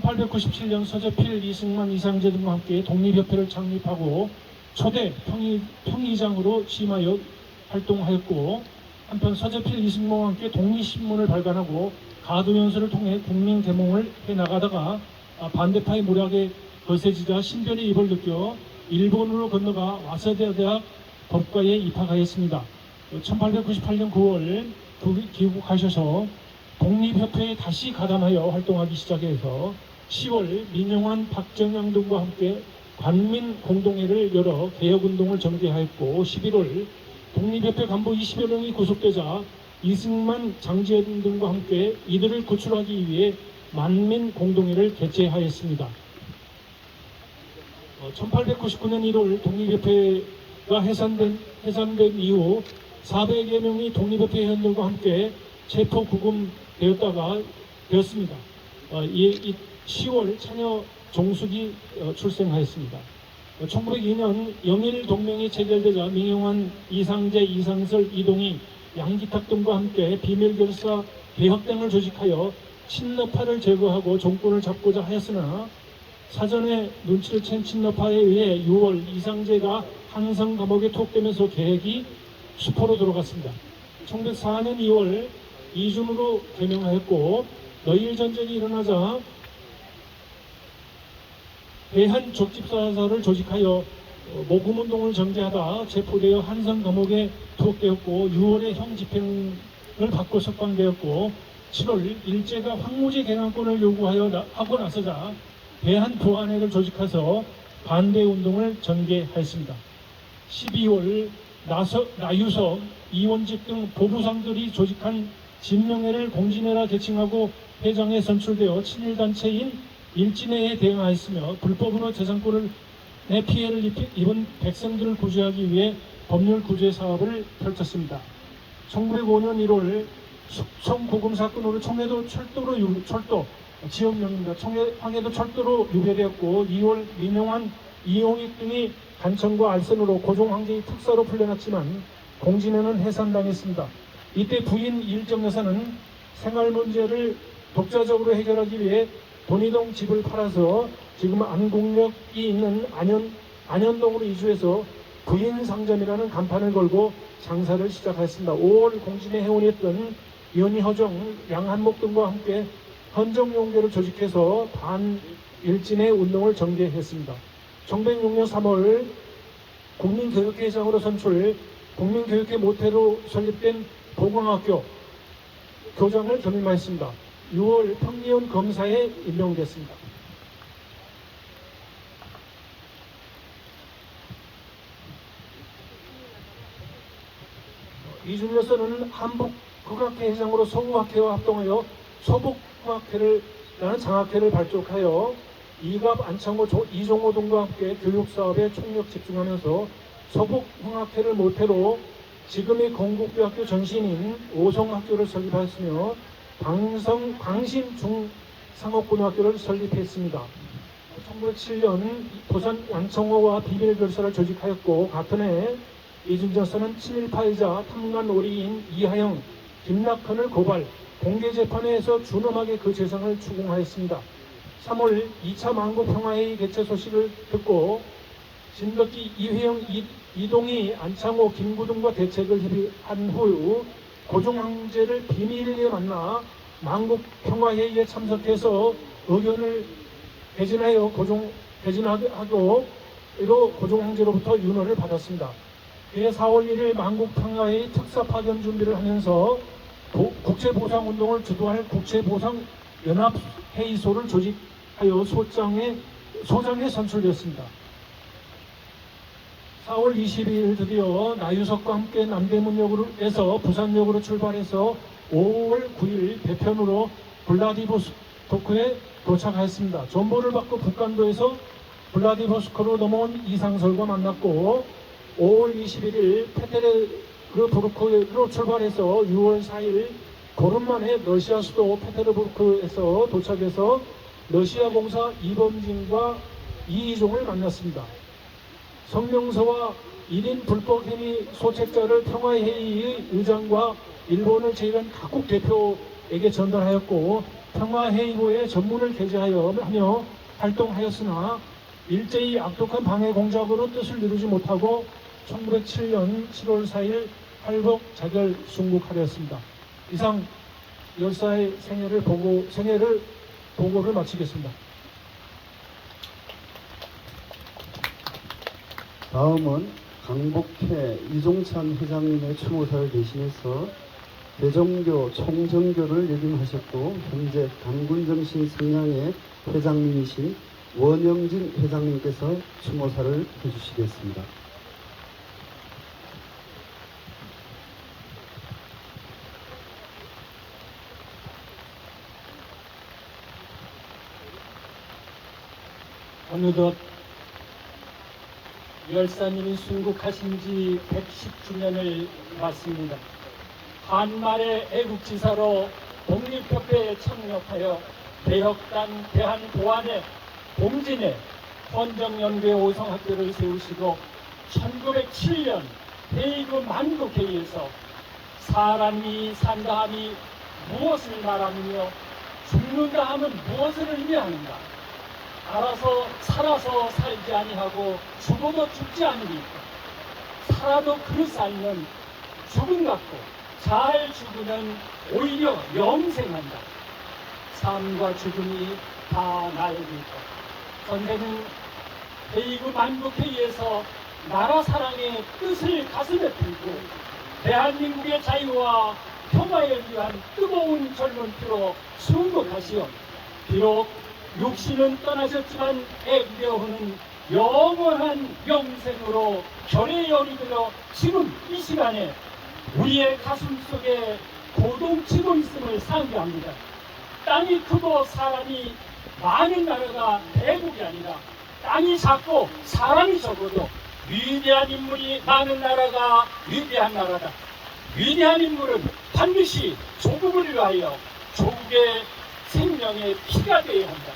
1897년 서재필, 이승만, 이상재 등과 함께 독립협회를 창립하고 초대 평의장으로 취임하여 활동하였고 한편 서재필, 이승만과 함께 독립신문을 발간하고 가두연설을 통해 국민계몽을 해나가다가 반대파의 모략에 거세지자 신변의 입을 느껴 일본으로 건너가 와세다 대학 법과에 입학하였습니다. 1898년 9월 귀국하셔서 독립협회에 다시 가담하여 활동하기 시작해서 10월 민영환, 박정양 등과 함께 관민공동회를 열어 개혁운동을 전개하였고 11월 독립협회 간부 20여 명이 구속되자 이승만, 장지현 등과 함께 이들을 구출하기 위해 만민공동회를 개최하였습니다. 1899년 1월 독립협회가 해산된 이후 400여 명이 독립협회 회원들과 함께 체포 구금되었습니다. 10월 차녀 종숙이 출생하였습니다. 1902년 영일동맹이 체결되자 민영환, 이상재, 이상설, 이동희, 양기탁 등과 함께 비밀결사 개혁당을 조직하여 친러파를 제거하고 정권을 잡고자 하였으나 사전에 눈치를 챈 친러파에 의해 6월 이상재가 한성 감옥에 투옥되면서 계획이 수포로 들어갔습니다. 1904년 2월 이준으로 개명하였고 너일 전쟁이 일어나자 대한 적집사사를 조직하여 모금운동을 전개하다 체포되어 한성 감옥에 투옥되었고 6월에 형 집행을 받고 석방되었고 7월 일제가 황무지 개항권을 요구하고 나서자 대한 부안회를 조직해서 반대운동을 전개하였습니다. 12월 나유석, 이원직 등 보부상들이 조직한 진명회를 공진회라 개칭하고 회장에 선출되어 친일단체인 일진회에 대응하였으며 불법으로 재산권의 피해를 입은 백성들을 구제하기 위해 법률 구제 사업을 펼쳤습니다. 1905년 1월 숙청 구금 사건으로 청해도 지역명입니다. 황해도 철도로 유배되었고 2월 민영환, 이용익 등이 간청과 알선으로 고종 황제의 특사로 풀려났지만 공진회는 해산당했습니다. 이때 부인 이일정 여사는 생활 문제를 독자적으로 해결하기 위해 돈이동 집을 팔아서 지금 안국역이 있는 안현동으로 이주해서 부인 상점이라는 간판을 걸고 장사를 시작했습니다. 5월 공진회 회원이었던 연희허정, 양한목 등과 함께 헌정용계를 조직해서 반일진의 운동을 전개했습니다. 1906년 3월 국민교육회장으로 선출, 국민교육회 모태로 설립된 보광학교 교장을 겸임하였습니다. 6월 평리원 검사에 임명됐습니다. 이준여서는 한북국악회 회장으로 서구학회와 합동하여 서북국악회라는 장학회를 발족하여 이갑, 안창호, 이종호 등과 함께 교육사업에 총력 집중하면서 서북흥학회를 모태로 지금의 건국대학교 전신인 오성학교를 설립하였으며 광신중상업고등학교를 설립했습니다. 1907년 부산 완청호와 비밀결사를 조직하였고 같은 해 이준저서는 친일파이자 탐관오리인 이하영, 김낙헌을 고발, 공개재판에서 준엄하게 그 재산을 추궁하였습니다. 3월 2차 만국평화회의 개최 소식을 듣고 진덕기, 이회영, 이동희, 안창호, 김구 등과 대책을 협의한 후 고종 황제를 비밀리에 만나 만국평화회의에 참석해서 의견을 개진하고 이로 고종 황제로부터 윤허를 받았습니다. 그해 4월 1일 만국평화회의 특사 파견 준비를 하면서 국제보상운동을 주도할 국제보상연합회의소를 조직하여 소장에 선출되었습니다. 4월 22일 드디어 나유석과 함께 남대문역에서 부산역으로 출발해서 5월 9일 배편으로 블라디보스토크에 도착하였습니다. 전보를 받고 북간도에서 블라디보스토크로 넘어온 이상설과 만났고 5월 21일 페테르부르크로 출발해서 6월 4일 보름 만에 러시아 수도 페테르부르크에서 도착해서 러시아 공사 이범진과 이희종을 만났습니다. 성명서와 1인 불법행위 소책자를 평화회의의 의장과 일본을 제외한 각국 대표에게 전달하였고 평화회의부에 전문을 게재하여 활동하였으나 일제히 악독한 방해 공작으로 뜻을 이루지 못하고 1907년 7월 4일 활복 자결 순국하였습니다. 이상 열사의 생애를 보고를 마치겠습니다. 다음은 강복회 이종찬 회장님의 추모사를 대신해서 대종교 총정교를 역임하셨고 현재 단군정신 성향의 회장님이신 원영진 회장님께서 추모사를 해주시겠습니다. 어느덧 열사님이 순국하신 지 110주년을 맞습니다. 한말의 애국지사로 독립협회에 참여하여 대혁단, 대한보안회, 공진회, 헌정연구회 오성학교를 세우시고 1907년 헤이그 만국회의에서 사람이 산다 함이 무엇을 말하느냐 죽는다 함은 무엇을 의미하는가 알아서 살아서 살지 아니하고 죽어도 죽지 않으리까 살아도 그 삶은 죽음 같고 잘 죽으면 오히려 영생한다. 삶과 죽음이 다 나에게있다. 선생은 헤이그 만국회의에서 나라 사랑의 뜻을 가슴에 품고 대한민국의 자유와 평화를 위한 뜨거운 젊은 피로 순국하시어 비록 육신은 떠나셨지만 애국의 혼은 영원한 영생으로 결의 열이 들어 지금 이 시간에 우리의 가슴 속에 고동치고 있음을 상기합니다. 땅이 크고 사람이 많은 나라가 대국이 아니라 땅이 작고 사람이 적어도 위대한 인물이 많은 나라가 위대한 나라다. 위대한 인물은 반드시 조국을 위하여 조국의 생명의 피가 되어야 한다.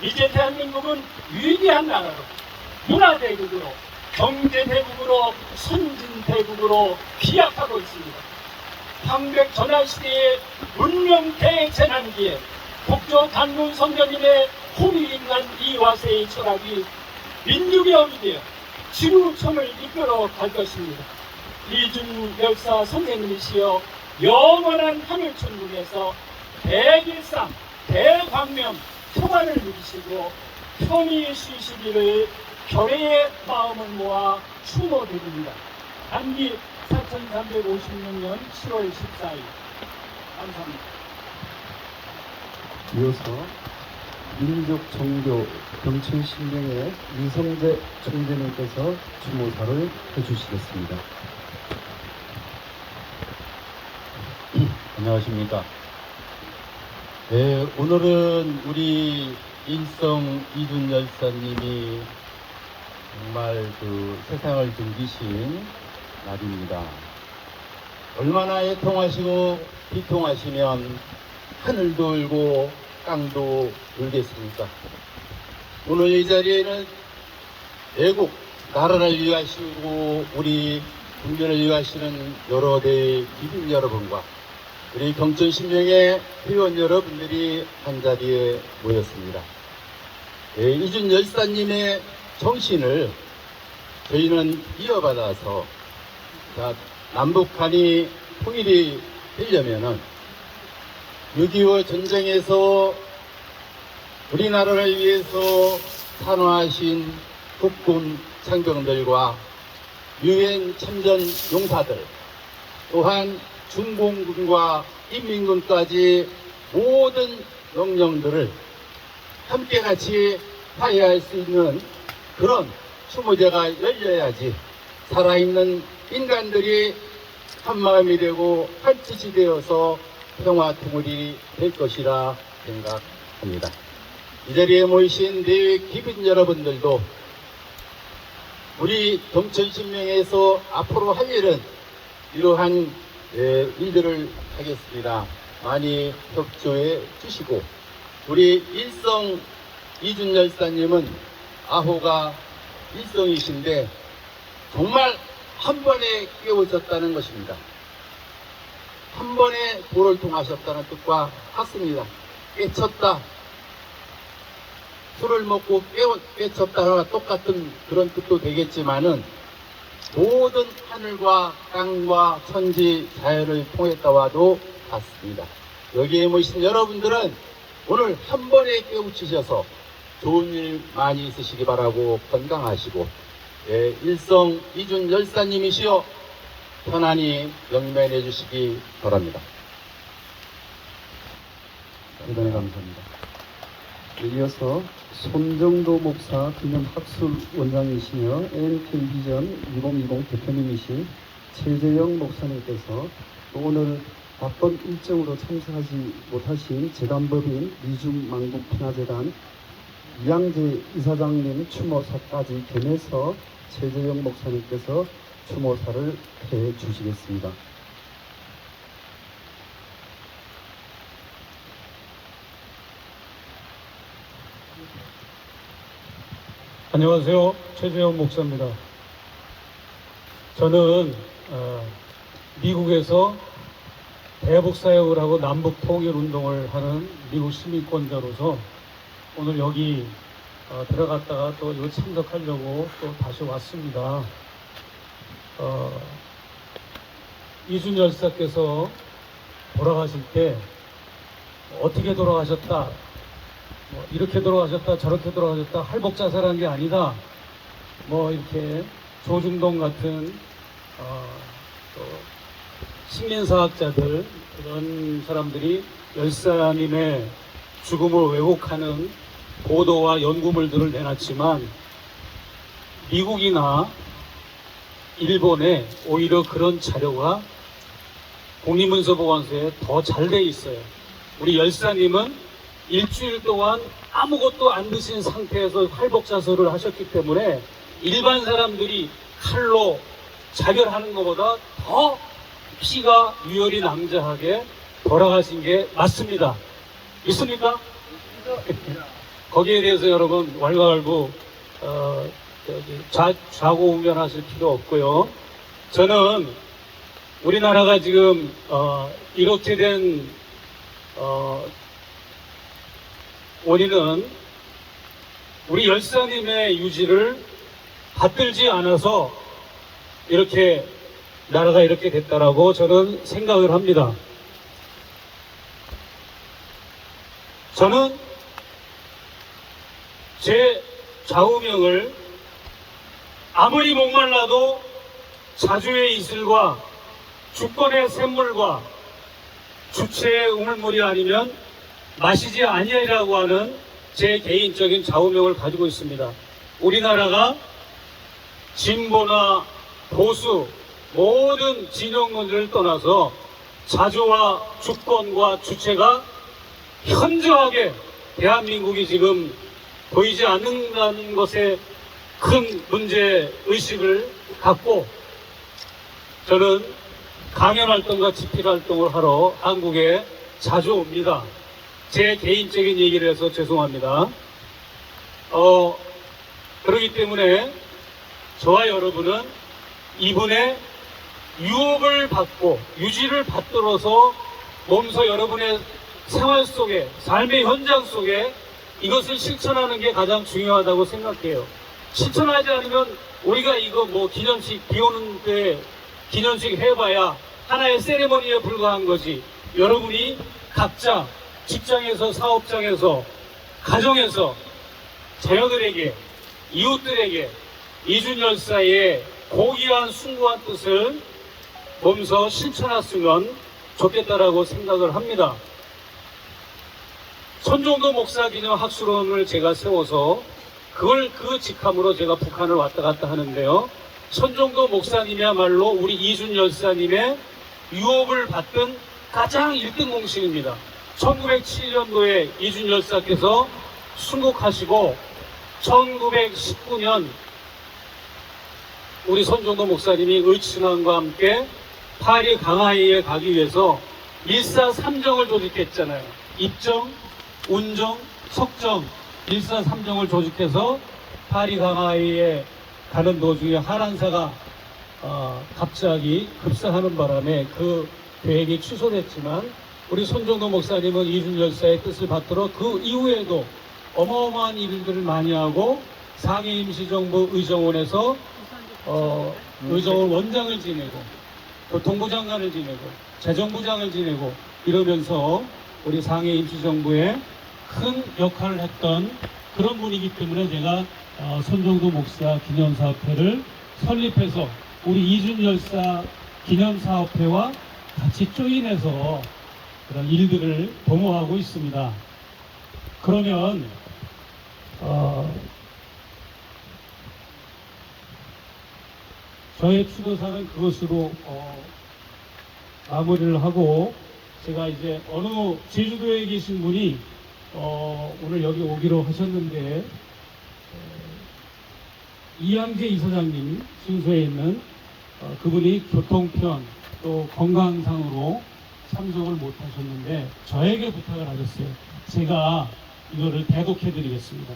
이제 대한민국은 위대한 나라로, 문화대국으로, 경제대국으로, 선진대국으로 비약하고 있습니다. 황백전환시대의 문명 대재난기에 독조 단문 선녀님의 호미인간 이화세의 철학이 민족의 어미 되어 지구촌을 이끌어 갈 것입니다. 이준 열사 선생님이시여 영원한 하늘천국에서 대길상 대광명 평안을 누리시고 편히 쉬시기를 결의의 마음을 모아 추모드립니다. 단기 4356년 7월 14일. 감사합니다. 이어서 민족 종교 경천신명의 이성재 총재님께서 추모사를 해주시겠습니다. 안녕하십니까. 네, 오늘은 우리 일성 이준 열사님이 정말 세상을 등기신 날입니다. 얼마나 애통하시고 비통하시면 하늘도 울고 땅도 울겠습니까? 오늘 이 자리에는 애국, 나라를 위하시고 우리 국민을 위하시는 여러 대의 기빈 여러분과 우리 경천신명의 회원 여러분들이 한자리에 모였습니다. 이준 열사님의 정신을 저희는 이어받아서 남북한이 통일이 되려면은 6.25 전쟁에서 우리나라를 위해서 산화하신 국군 장병들과 유엔 참전 용사들, 또한 중공군과 인민군까지 모든 명령들을 함께 같이 화해할 수 있는 그런 추모제가 열려야지 살아있는 인간들이 한마음이 되고 한뜻이 되어서 평화 통일이 될 것이라 생각합니다. 이 자리에 모이신 내 기빈 여러분들도 우리 경천신명에서 앞으로 할 일은 이러한 일들을 하겠습니다. 많이 협조해 주시고 우리 일성 이준 열사님은 아호가 일성이신데 정말 한 번에 깨우쳤다는 것입니다. 한 번에 도를 통하셨다는 뜻과 같습니다. 깨쳤다. 술을 먹고 깨쳤다와 똑같은 그런 뜻도 되겠지만은 모든 하늘과 땅과 천지 자연을 통했다와도 같습니다. 여기에 모이신 여러분들은 오늘 한 번에 깨우치셔서 좋은 일 많이 있으시기 바라고 건강하시고 일성 이준 열사님이시여 편안히 영면해 주시기 바랍니다. 대단히 감사합니다. 이어서 손정도 목사 기념학술원장이시며 ANTV전 2020 대표님이신 최재영 목사님께서 또 오늘 바쁜 일정으로 참석하지 못하신 재단법인 이중만국평화재단 이양재 이사장님 추모사까지 겸해서 최재영 목사님께서 추모사를 해 주시겠습니다. 안녕하세요. 최재형 목사입니다. 저는 미국에서 대북사역을 하고 남북통일운동을 하는 미국 시민권자로서 오늘 여기 들어갔다가 또 이거 참석하려고 또 다시 왔습니다. 이준 열사께서 돌아가실 때 어떻게 돌아가셨다, 이렇게 돌아가셨다 저렇게 돌아가셨다 할복자살한 게 아니다, 이렇게 조중동 같은 또 식민사학자들 이런 사람들이 열사님의 죽음을 왜곡하는 보도와 연구물들을 내놨지만 미국이나 일본에 오히려 그런 자료가 국립문서보관소에 더 잘 돼 있어요. 우리 열사님은 일주일 동안 아무것도 안 드신 상태에서 활복자설을 하셨기 때문에 일반 사람들이 칼로 자결하는 것보다 더 피가 유혈이 낭자하게 돌아가신 게 맞습니다. 믿습니까? 거기에 대해서 여러분 왈가왈부 좌고우면하실 필요 없고요. 저는 우리나라가 지금 이렇게 된 원인은 우리 열사님의 유지를 받들지 않아서 이렇게 나라가 이렇게 됐다라고 저는 생각을 합니다. 저는 제 좌우명을 아무리 목말라도 자주의 이슬과 주권의 샘물과 주체의 우물물이 아니면 마시지 아니하리라고 하는 제 개인적인 좌우명을 가지고 있습니다. 우리나라가 진보나 보수 모든 진영론들을 떠나서 자주와 주권과 주체가 현저하게 대한민국이 지금 보이지 않는다는 것에 큰 문제의식을 갖고 저는 강연활동과 집필활동을 하러 한국에 자주 옵니다. 제 개인적인 얘기를 해서 죄송합니다. 그렇기 때문에 저와 여러분은 이분의 유업을 받고 유지를 받들어서 몸소 여러분의 생활 속에 삶의 현장 속에 이것을 실천하는 게 가장 중요하다고 생각해요. 실천하지 않으면 우리가 이거 뭐 기념식 비 오는 때 기념식 해봐야 하나의 세레머니에 불과한 거지. 여러분이 각자 직장에서 사업장에서 가정에서 자녀들에게 이웃들에게 이준열사의 고귀한 숭고한 뜻을 몸소 실천했으면 좋겠다라고 생각을 합니다. 손정도 목사 기념 학술원을 제가 세워서 그 직함으로 제가 북한을 왔다 갔다 하는데요. 손정도 목사님이야말로 우리 이준 열사님의 유업을 받던 가장 1등 공신입니다. 1907년도에 이준 열사께서 순국하시고 1919년 우리 손정도 목사님이 의친왕과 함께 파리 강화회에 가기 위해서 일사삼정을 조직했잖아요. 입정, 운정, 석정, 일사삼정을 조직해서 파리 강화회에 가는 도중에 하란사가 갑자기 급사하는 바람에 그 계획이 취소됐지만 우리 손정도 목사님은 이준 열사의 뜻을 받들어 그 이후에도 어마어마한 일들을 많이 하고 상해 임시정부 의정원에서 의정원 원장을 지내고 교통부 장관을 지내고 재정부장을 지내고 이러면서 우리 상해 임시정부에 큰 역할을 했던 그런 분이기 때문에 제가 손정도 목사 기념사업회를 설립해서 우리 이준 열사 기념사업회와 같이 조인해서 그런 일들을 도모하고 있습니다. 그러면 저의 추도사는 그것으로 마무리를 하고 제가 이제 어느 제주도에 계신 분이 오늘 여기 오기로 하셨는데 이양재 이사장님 순서에 있는 그분이 교통편 또 건강상으로 참석을 못 하셨는데 저에게 부탁을 하셨어요. 제가 이거를 대독해 드리겠습니다.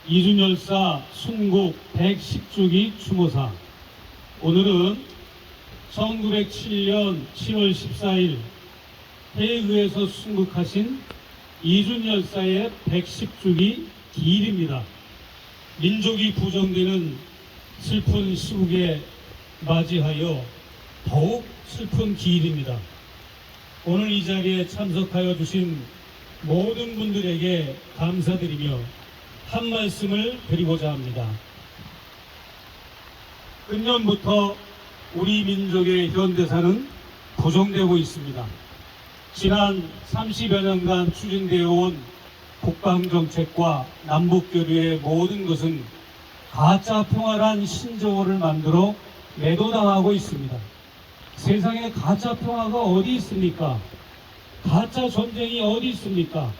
이준열사 순국 110주기 추모사. 오늘은 1907년 7월 14일 해외에서 순국하신 이준열사의 110주기 기일입니다. 민족이 부정되는 슬픈 시국에 맞이하여 더욱 슬픈 기일입니다. 오늘 이 자리에 참석하여 주신 모든 분들에게 감사드리며 한 말씀을 드리고자 합니다. 근년부터 우리 민족의 현대사는 부정되고 있습니다. 지난 30여 년간 추진되어 온 북방정책과 남북교류의 모든 것은 가짜 평화란 신조어를 만들어 매도당하고 있습니다. 세상에 가짜 평화가 어디 있습니까? 가짜 전쟁이 어디 있습니까?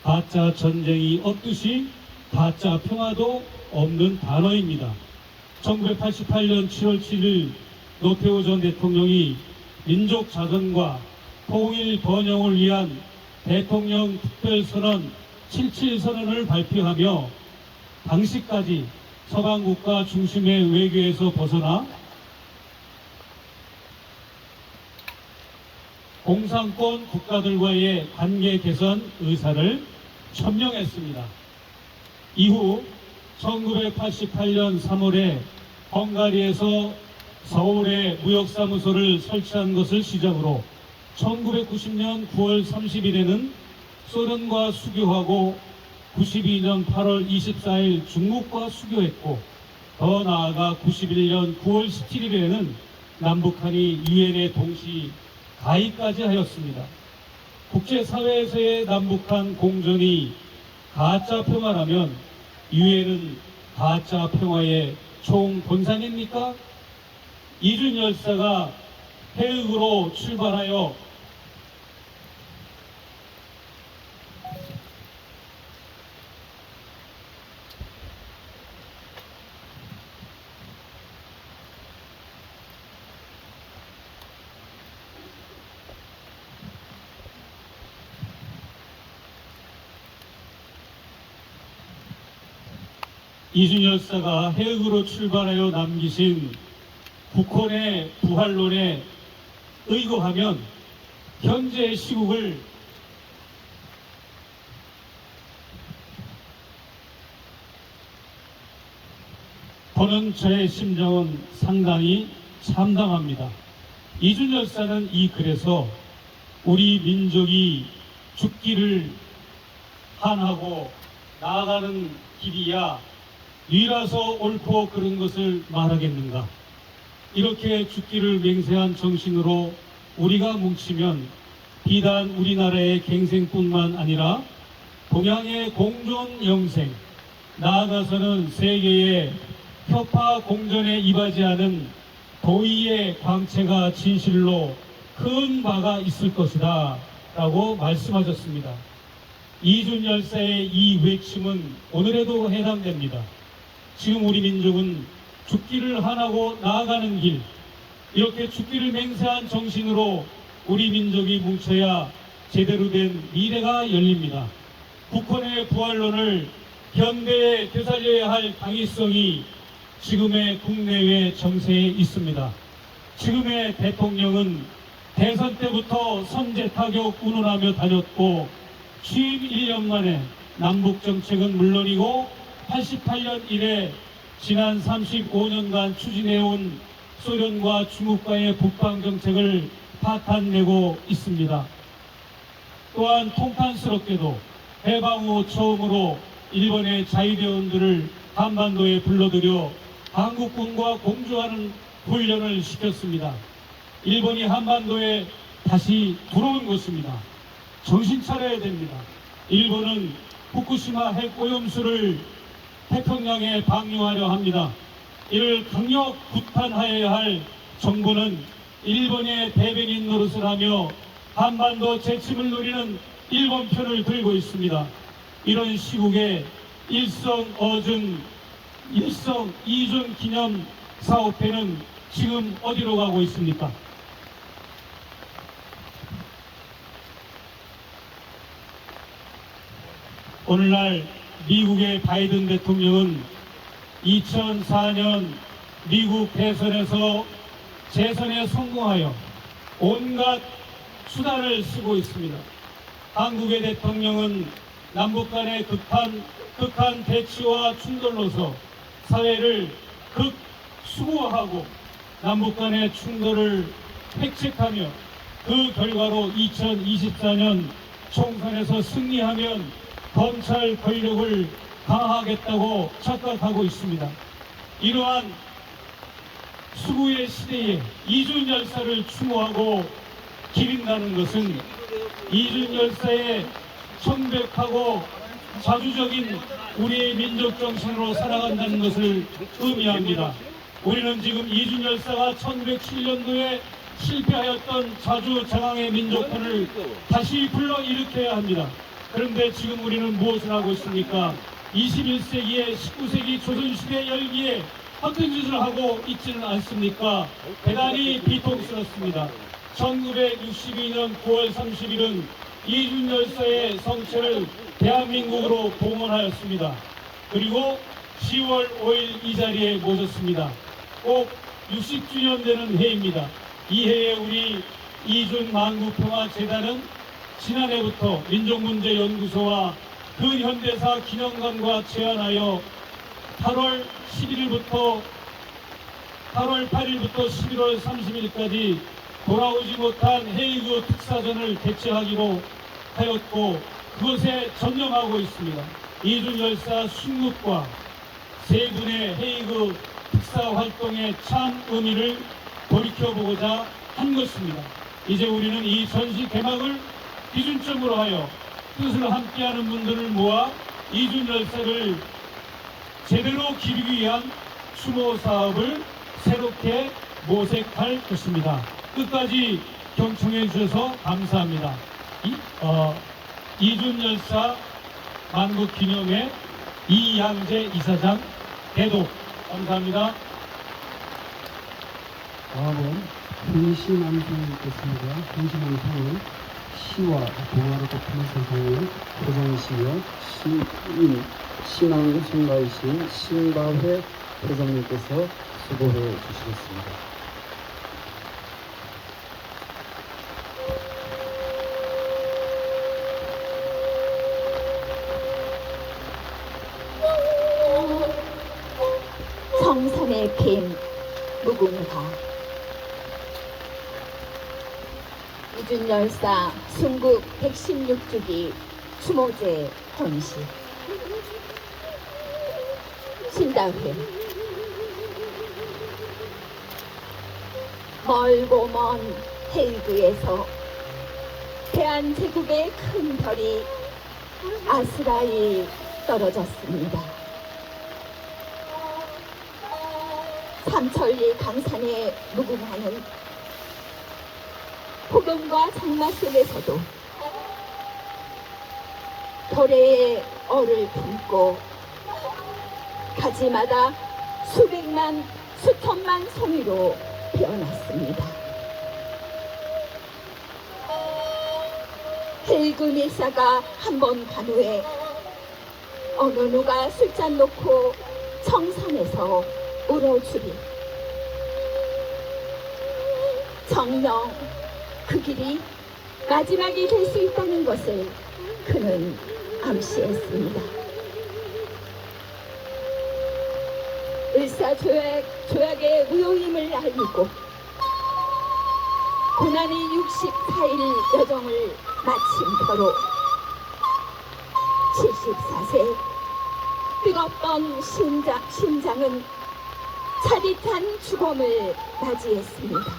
가짜 전쟁이 없듯이 가짜 평화도 없는 단어입니다. 1988년 7월 7일 노태우 전 대통령이 민족 자존과 통일 번영을 위한 대통령 특별선언 77선언을 발표하며 당시까지 서방국가 중심의 외교에서 벗어나 공산권 국가들과의 관계 개선 의사를 천명했습니다. 이후 1988년 3월에 헝가리에서 서울에 무역사무소를 설치한 것을 시작으로 1990년 9월 30일에는 소련과 수교하고 92년 8월 24일 중국과 수교했고 더 나아가 91년 9월 17일에는 남북한이 유엔에 동시 가입까지 하였습니다. 국제사회에서의 남북한 공존이 가짜 평화라면 유엔은 가짜 평화의 총본산입니까? 이준 열사가 해외으로 출발하여 이준 열사가 해외으로 출발하여 남기신 북한의 부활론에 의거하면 현재 시국을 보는 저의 심정은 상당히 참담합니다. 이준 열사는 이 글에서 우리 민족이 죽기를 한하고 나아가는 길이야 니라서 옳고 그런 것을 말하겠는가? 이렇게 죽기를 맹세한 정신으로 우리가 뭉치면 비단 우리나라의 갱생뿐만 아니라 동양의 공존 영생, 나아가서는 세계의 협파 공존에 이바지하는 도의의 광채가 진실로 큰 바가 있을 것이다 라고 말씀하셨습니다. 이준 열사의 이 외침은 오늘에도 해당됩니다. 지금 우리 민족은 죽기를 한하고 나아가는 길, 이렇게 죽기를 맹세한 정신으로 우리 민족이 뭉쳐야 제대로 된 미래가 열립니다. 북한의 부활론을 현대에 되살려야 할 당위성이 지금의 국내외 정세에 있습니다. 지금의 대통령은 대선 때부터 선제 타격 운운하며 다녔고 취임 1년 만에 남북 정책은 물론이고 88년 이래 지난 35년간 추진해온 소련과 중국과의 북방 정책을 파탄내고 있습니다. 또한 통탄스럽게도 해방 후 처음으로 일본의 자위대원들을 한반도에 불러들여 한국군과 공조하는 훈련을 시켰습니다. 일본이 한반도에 다시 들어온 것입니다. 정신 차려야 됩니다. 일본은 후쿠시마 핵 오염수를 태평양에 방류하려 합니다. 이를 강력 구탄하여야 할 정부는 일본의 대변인 노릇을 하며 한반도 재침을 노리는 일본 편을 들고 있습니다. 이런 시국에 일성 이준 기념 사업회는 지금 어디로 가고 있습니까? 오늘날 미국의 바이든 대통령은 2004년 미국 대선에서 재선에 성공하여 온갖 수단을 쓰고 있습니다. 한국의 대통령은 남북 간의 극한 대치와 충돌로서 사회를 극수호하고 남북 간의 충돌을 획책하며 그 결과로 2024년 총선에서 승리하면 검찰 권력을 강화하겠다고 착각하고 있습니다. 이러한 수구의 시대에 이준 열사를 추모하고 기린다는 것은 이준 열사의 청백하고 자주적인 우리의 민족 정신으로 살아간다는 것을 의미합니다. 우리는 지금 이준열사가 1907년도에 실패하였던 자주정왕의 민족군을 다시 불러일으켜야 합니다. 그런데 지금 우리는 무엇을 하고 있습니까? 21세기에 19세기 조선시대 열기에 어떤 짓을 하고 있지는 않습니까? 대단히 비통스럽습니다. 1962년 9월 30일은 이준열사의 성체를 대한민국으로 봉헌하였습니다. 그리고 10월 5일 이 자리에 모셨습니다. 꼭 60주년 되는 해입니다. 이 해에 우리 이준만국평화재단은 지난해부터 민족문제연구소와 근현대사 기념관과 제안하여 8월 8일부터 11월 30일까지 돌아오지 못한 헤이그 특사전을 개최하기로 하였고 그것에 전념하고 있습니다. 이준열사 순국과 세 분의 헤이그 특사 활동의 참 의미를 돌이켜보고자 한 것입니다. 이제 우리는 이 전시 개막을 기준점으로 하여 뜻을 함께하는 분들을 모아 이준열사를 제대로 기리기 위한 추모 사업을 새롭게 모색할 것입니다. 끝까지 경청해 주셔서 감사합니다. 이준열사 만국기념회 이양재 이사장 대독 감사합니다. 다음은 현시남성이 있겠습니다. 현시남성은 시와 동화로 꼽히는 세상의 회장이시며 신앙성가이신 신바회 회장님께서 수고해 주시겠습니다. 정선의 뱀 무궁화 이준열사 순국 116주기 추모제 헌시 신다회 멀고 먼 헤이그에서 대한제국의 큰 별이 아스라이 떨어졌습니다. 삼천리 강산의 무궁화는 폭염과 장마 속에서도 결의의 얼을 품고 가지마다 수백만 수천만 송이로 피어났습니다. 헤이그 밀사가 한 번 간 후에 어느 누가 술잔 놓고 청산에서 울어주리 정녕 그 길이 마지막이 될 수 있다는 것을 그는 암시했습니다. 일사조약의 무효임을 알리고 고난의 64일 여정을 마친 터로 74세 뜨겁던 심장은 차디찬 죽음을 맞이했습니다.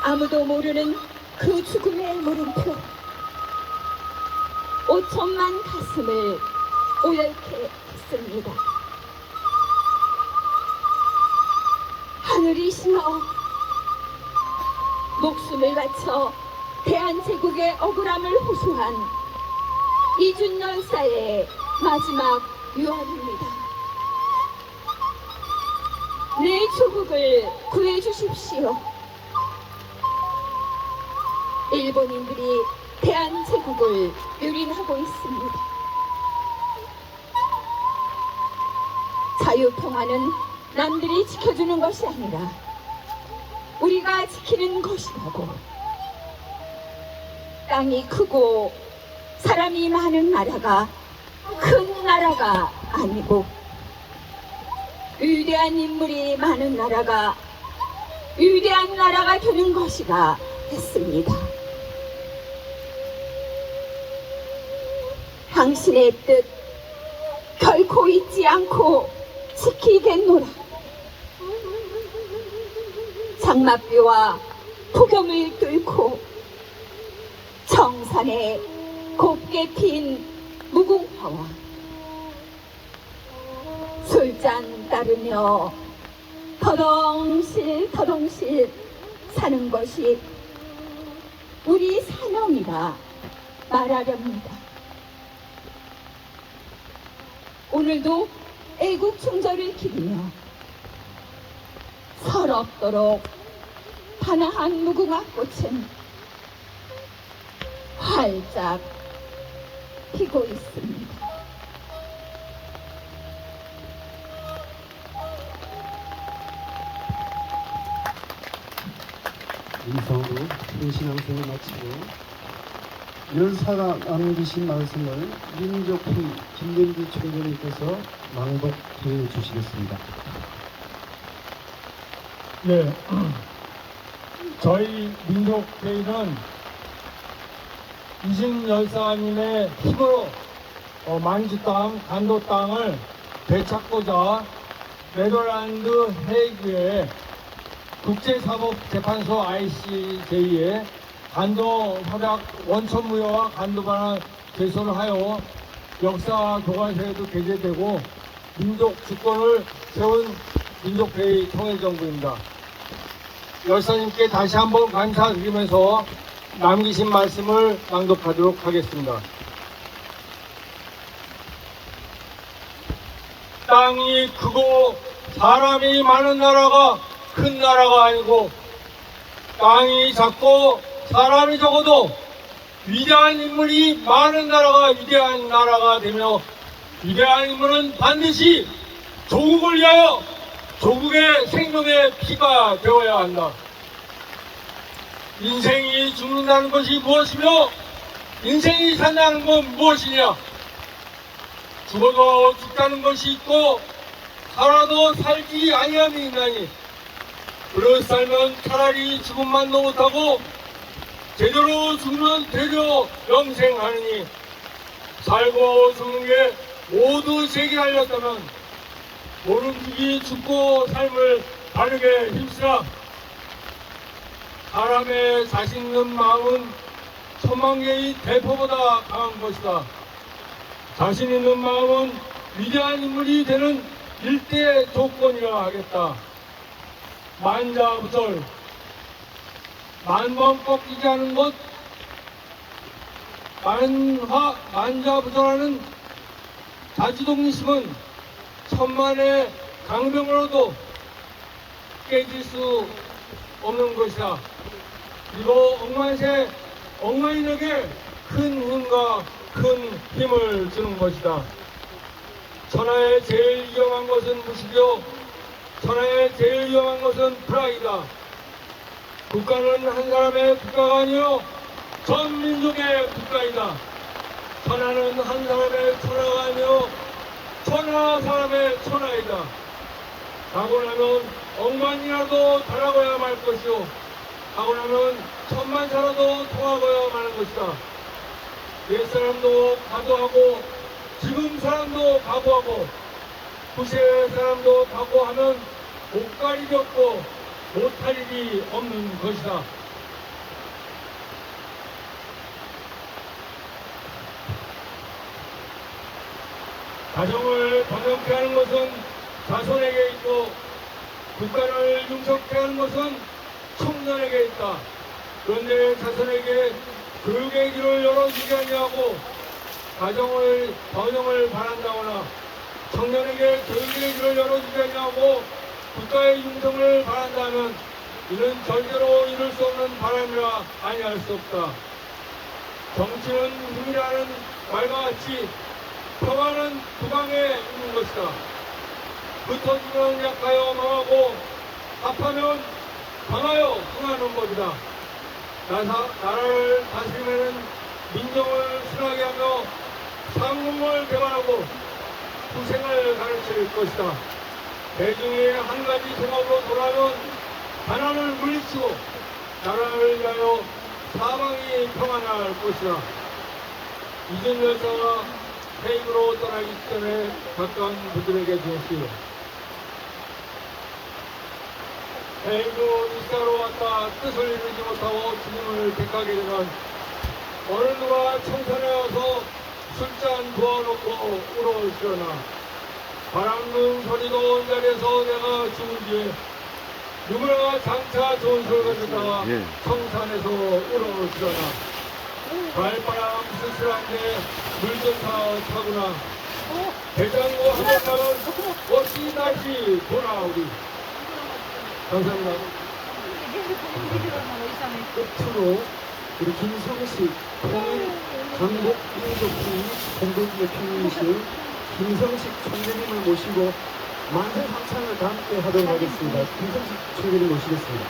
아무도 모르는 그 죽음의 물음표 5천만 가슴을 오열케 했습니다. 하늘이시여 목숨을 바쳐 대한제국의 억울함을 호소한 이준열사의 마지막 유언입니다. 내 조국을 구해주십시오. 일본인들이 대한제국을 유린하고 있습니다. 자유평화는 남들이 지켜주는 것이 아니라 우리가 지키는 것이라고. 땅이 크고 사람이 많은 나라가 큰 나라가 아니고 위대한 인물이 많은 나라가 위대한 나라가 되는 것이라 했습니다. 당신의 뜻 결코 잊지 않고 지키겠노라. 장맛비와 폭염을 뚫고 청산에 곱게 핀 무궁화와 술잔 따르며 더덩실 사는 것이 우리 사명이라 말하렵니다. 오늘도 애국 충절을 기리며 서럽도록 반화한 무궁화 꽃은 활짝 피고 있습니다. 인성으로 신앙생을 마치고 열사가 남기신 말씀을 민족회 김명기 총장님께서 낭독해 주시겠습니다. 네, 저희 민족회의는 이승 열사님의 힘으로 만주 땅, 간도 땅을 되찾고자 네덜란드 헤이그에 국제사법재판소 ICJ에 간도 협약 원천무효와 간도 반환 제소를 하여 역사 교과서에도 게재되고 민족 주권을 세운 민족회의 통일정부입니다. 열사님께 다시 한번 감사드리면서 남기신 말씀을 낭독하도록 하겠습니다. 땅이 크고 사람이 많은 나라가 큰 나라가 아니고, 땅이 작고 사람이 적어도 위대한 인물이 많은 나라가 위대한 나라가 되며, 위대한 인물은 반드시 조국을 위하여 조국의 생명의 피가 되어야 한다. 인생이 죽는다는 것이 무엇이며 인생이 산다는 건 무엇이냐? 죽어도 죽다는 것이 있고 살아도 살지 아니함이 있나니, 그릇 살면 차라리 죽음만도 못하고 제대로 죽으면 되려 영생하느니, 살고 죽는 게 모두 세계하였다면 모름지기 죽고 삶을 바르게 힘쓰라. 사람의 자신 있는 마음은 천만 개의 대포보다 강한 것이다. 자신 있는 마음은 위대한 인물이 되는 일대 조건이라 하겠다. 만자부절, 만번 꺾이지 않은 것, 만자부절하는 자주독립심은 천만의 강병으로도 깨질 수 없는 것이다. 그리고 억만인에게 큰 힘과 큰 힘을 주는 것이다. 천하의 제일 위험한 것은 무식이요, 천하의 제일 위험한 것은 프라이다. 국가는 한 사람의 국가가 아니요 전 민족의 국가이다. 천하는 한 사람의 천하가 아니요 천하 사람의 천하이다. 가고 나면 억만이라도 달아가야 말 것이요, 가고 나면 천만 차라도 통하고야 마는 것이다. 옛 사람도 가도하고 지금 사람도 각오하고 후세 사람도 각오하면 못 가리겠고 못할 일이 없는 것이다. 가정을 번영케 하는 것은 자손에게 있고, 국가를 융성케 하는 것은 청년에게 있다. 그런데 자손에게 교육의 길을 열어주지 아니하고 가정을 번영을 바란다거나 청년에게 교육의 길을 열어주지 아니하고 국가의 융성을 바란다면 이는 절대로 이룰 수 없는 바람이라 아니할 수 없다. 정치는 힘이라는 말과 같이 평화는 국왕에 있는 것이다. 붙어주면 약하여 망하고 합하면 강하여 흥하는 법이다. 나라를 다스리면 민정을 순하게 하며 상공을 개발하고 후생을 가르칠 것이다. 대중이 한 가지 생각으로 돌아오면 가난을 물리치고 나라를 위하여 사방이 평안할 것이다. 이전 열사가 회의로 떠나기 전에 가까운 분들에게 주었시오. 회의로 일사로 왔다 뜻을 이루지 못하고 주님을 택하게 되면 어느 누가 청산에 와서 술잔 부어놓고 울어오시려나 바람 부는 소리 놓은 자리에서 내가 죽은 뒤에 누구나 장차 좋은 소리 가졌다가 청산에서 울어오시려나 발바람 쓸쓸한데 물전사 타구나 대장고 하늘나는 어찌 다시 돌아오리. 감사합니다. 끝으로 우리 김성식 통일 강북 민족주의 공동대표이신 김성식 총재님을 모시고 만세 상창을 다 함께 하도록 하겠습니다. 김성식 총재님 모시겠습니다.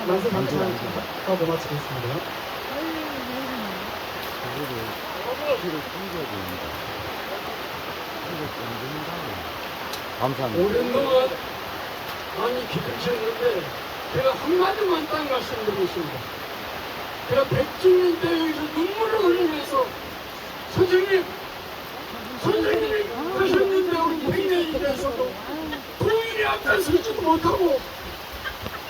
만세 상창 하고 마치겠습니다. 감사합니다. 오랜 동안 많이 기다리셨는데 제가 한마디만 딱 말씀드리겠습니다. 제가 100주년 때 여기서 눈물을 흘리면서 선생님이 가셨는데 우리 100년이 돼서도 통일이 앞장서지도 못하고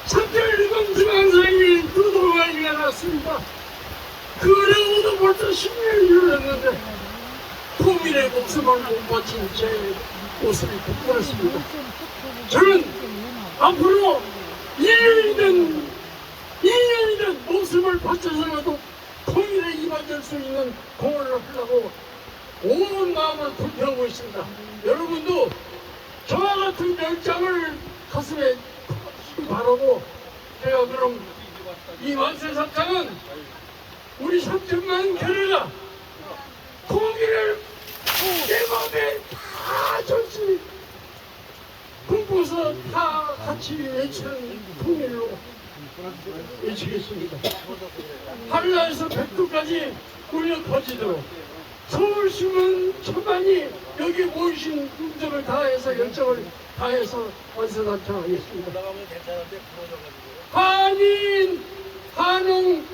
3개월 금수강사님이 또 돌아가기가 났습니다. 그러고도 벌써 10년이 흘렀는데 통일의 목숨을 못 바친 제 모습이 부끄럽습니다. 저는 앞으로 1년이든 목숨을 바쳐서라도 통일에 이바질 수 있는 공헌을 하려고 온 마음을 불태우고 있습니다. 여러분도 저와 같은 열정을 가슴에 품으시기 바라고 제가 그럼 이 만세상창은 우리 3천만 교회가 통일을 내 마음에 다 전시 품고서 다 같이 외치는 통일로 외치겠습니다. 한라에서 백두까지 울려 퍼지도록 서울시민 천만이 여기 모이신 분들을 다해서 열정을 다해서 완성하겠습니다. 한인, 한웅,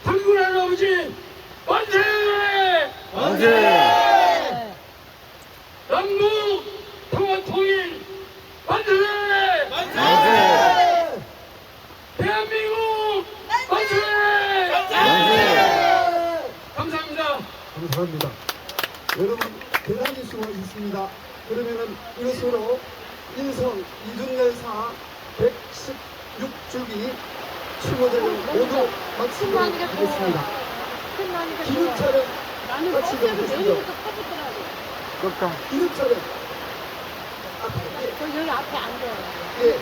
당군 할아버지 만세! 만세! 남북 평화 통일 만세! 만세! 대한민국 만세! 만세! 감사합니다. 감사합니다. 여러분 대단히 수고하셨습니다. 그러면은 이것으로 인성 이준열사 116주기 추모제를 모두 마치도록 하겠습니다. 기념차를 마치도록 하겠습니다. 기념차를 여기 앞에 앉아요. 예.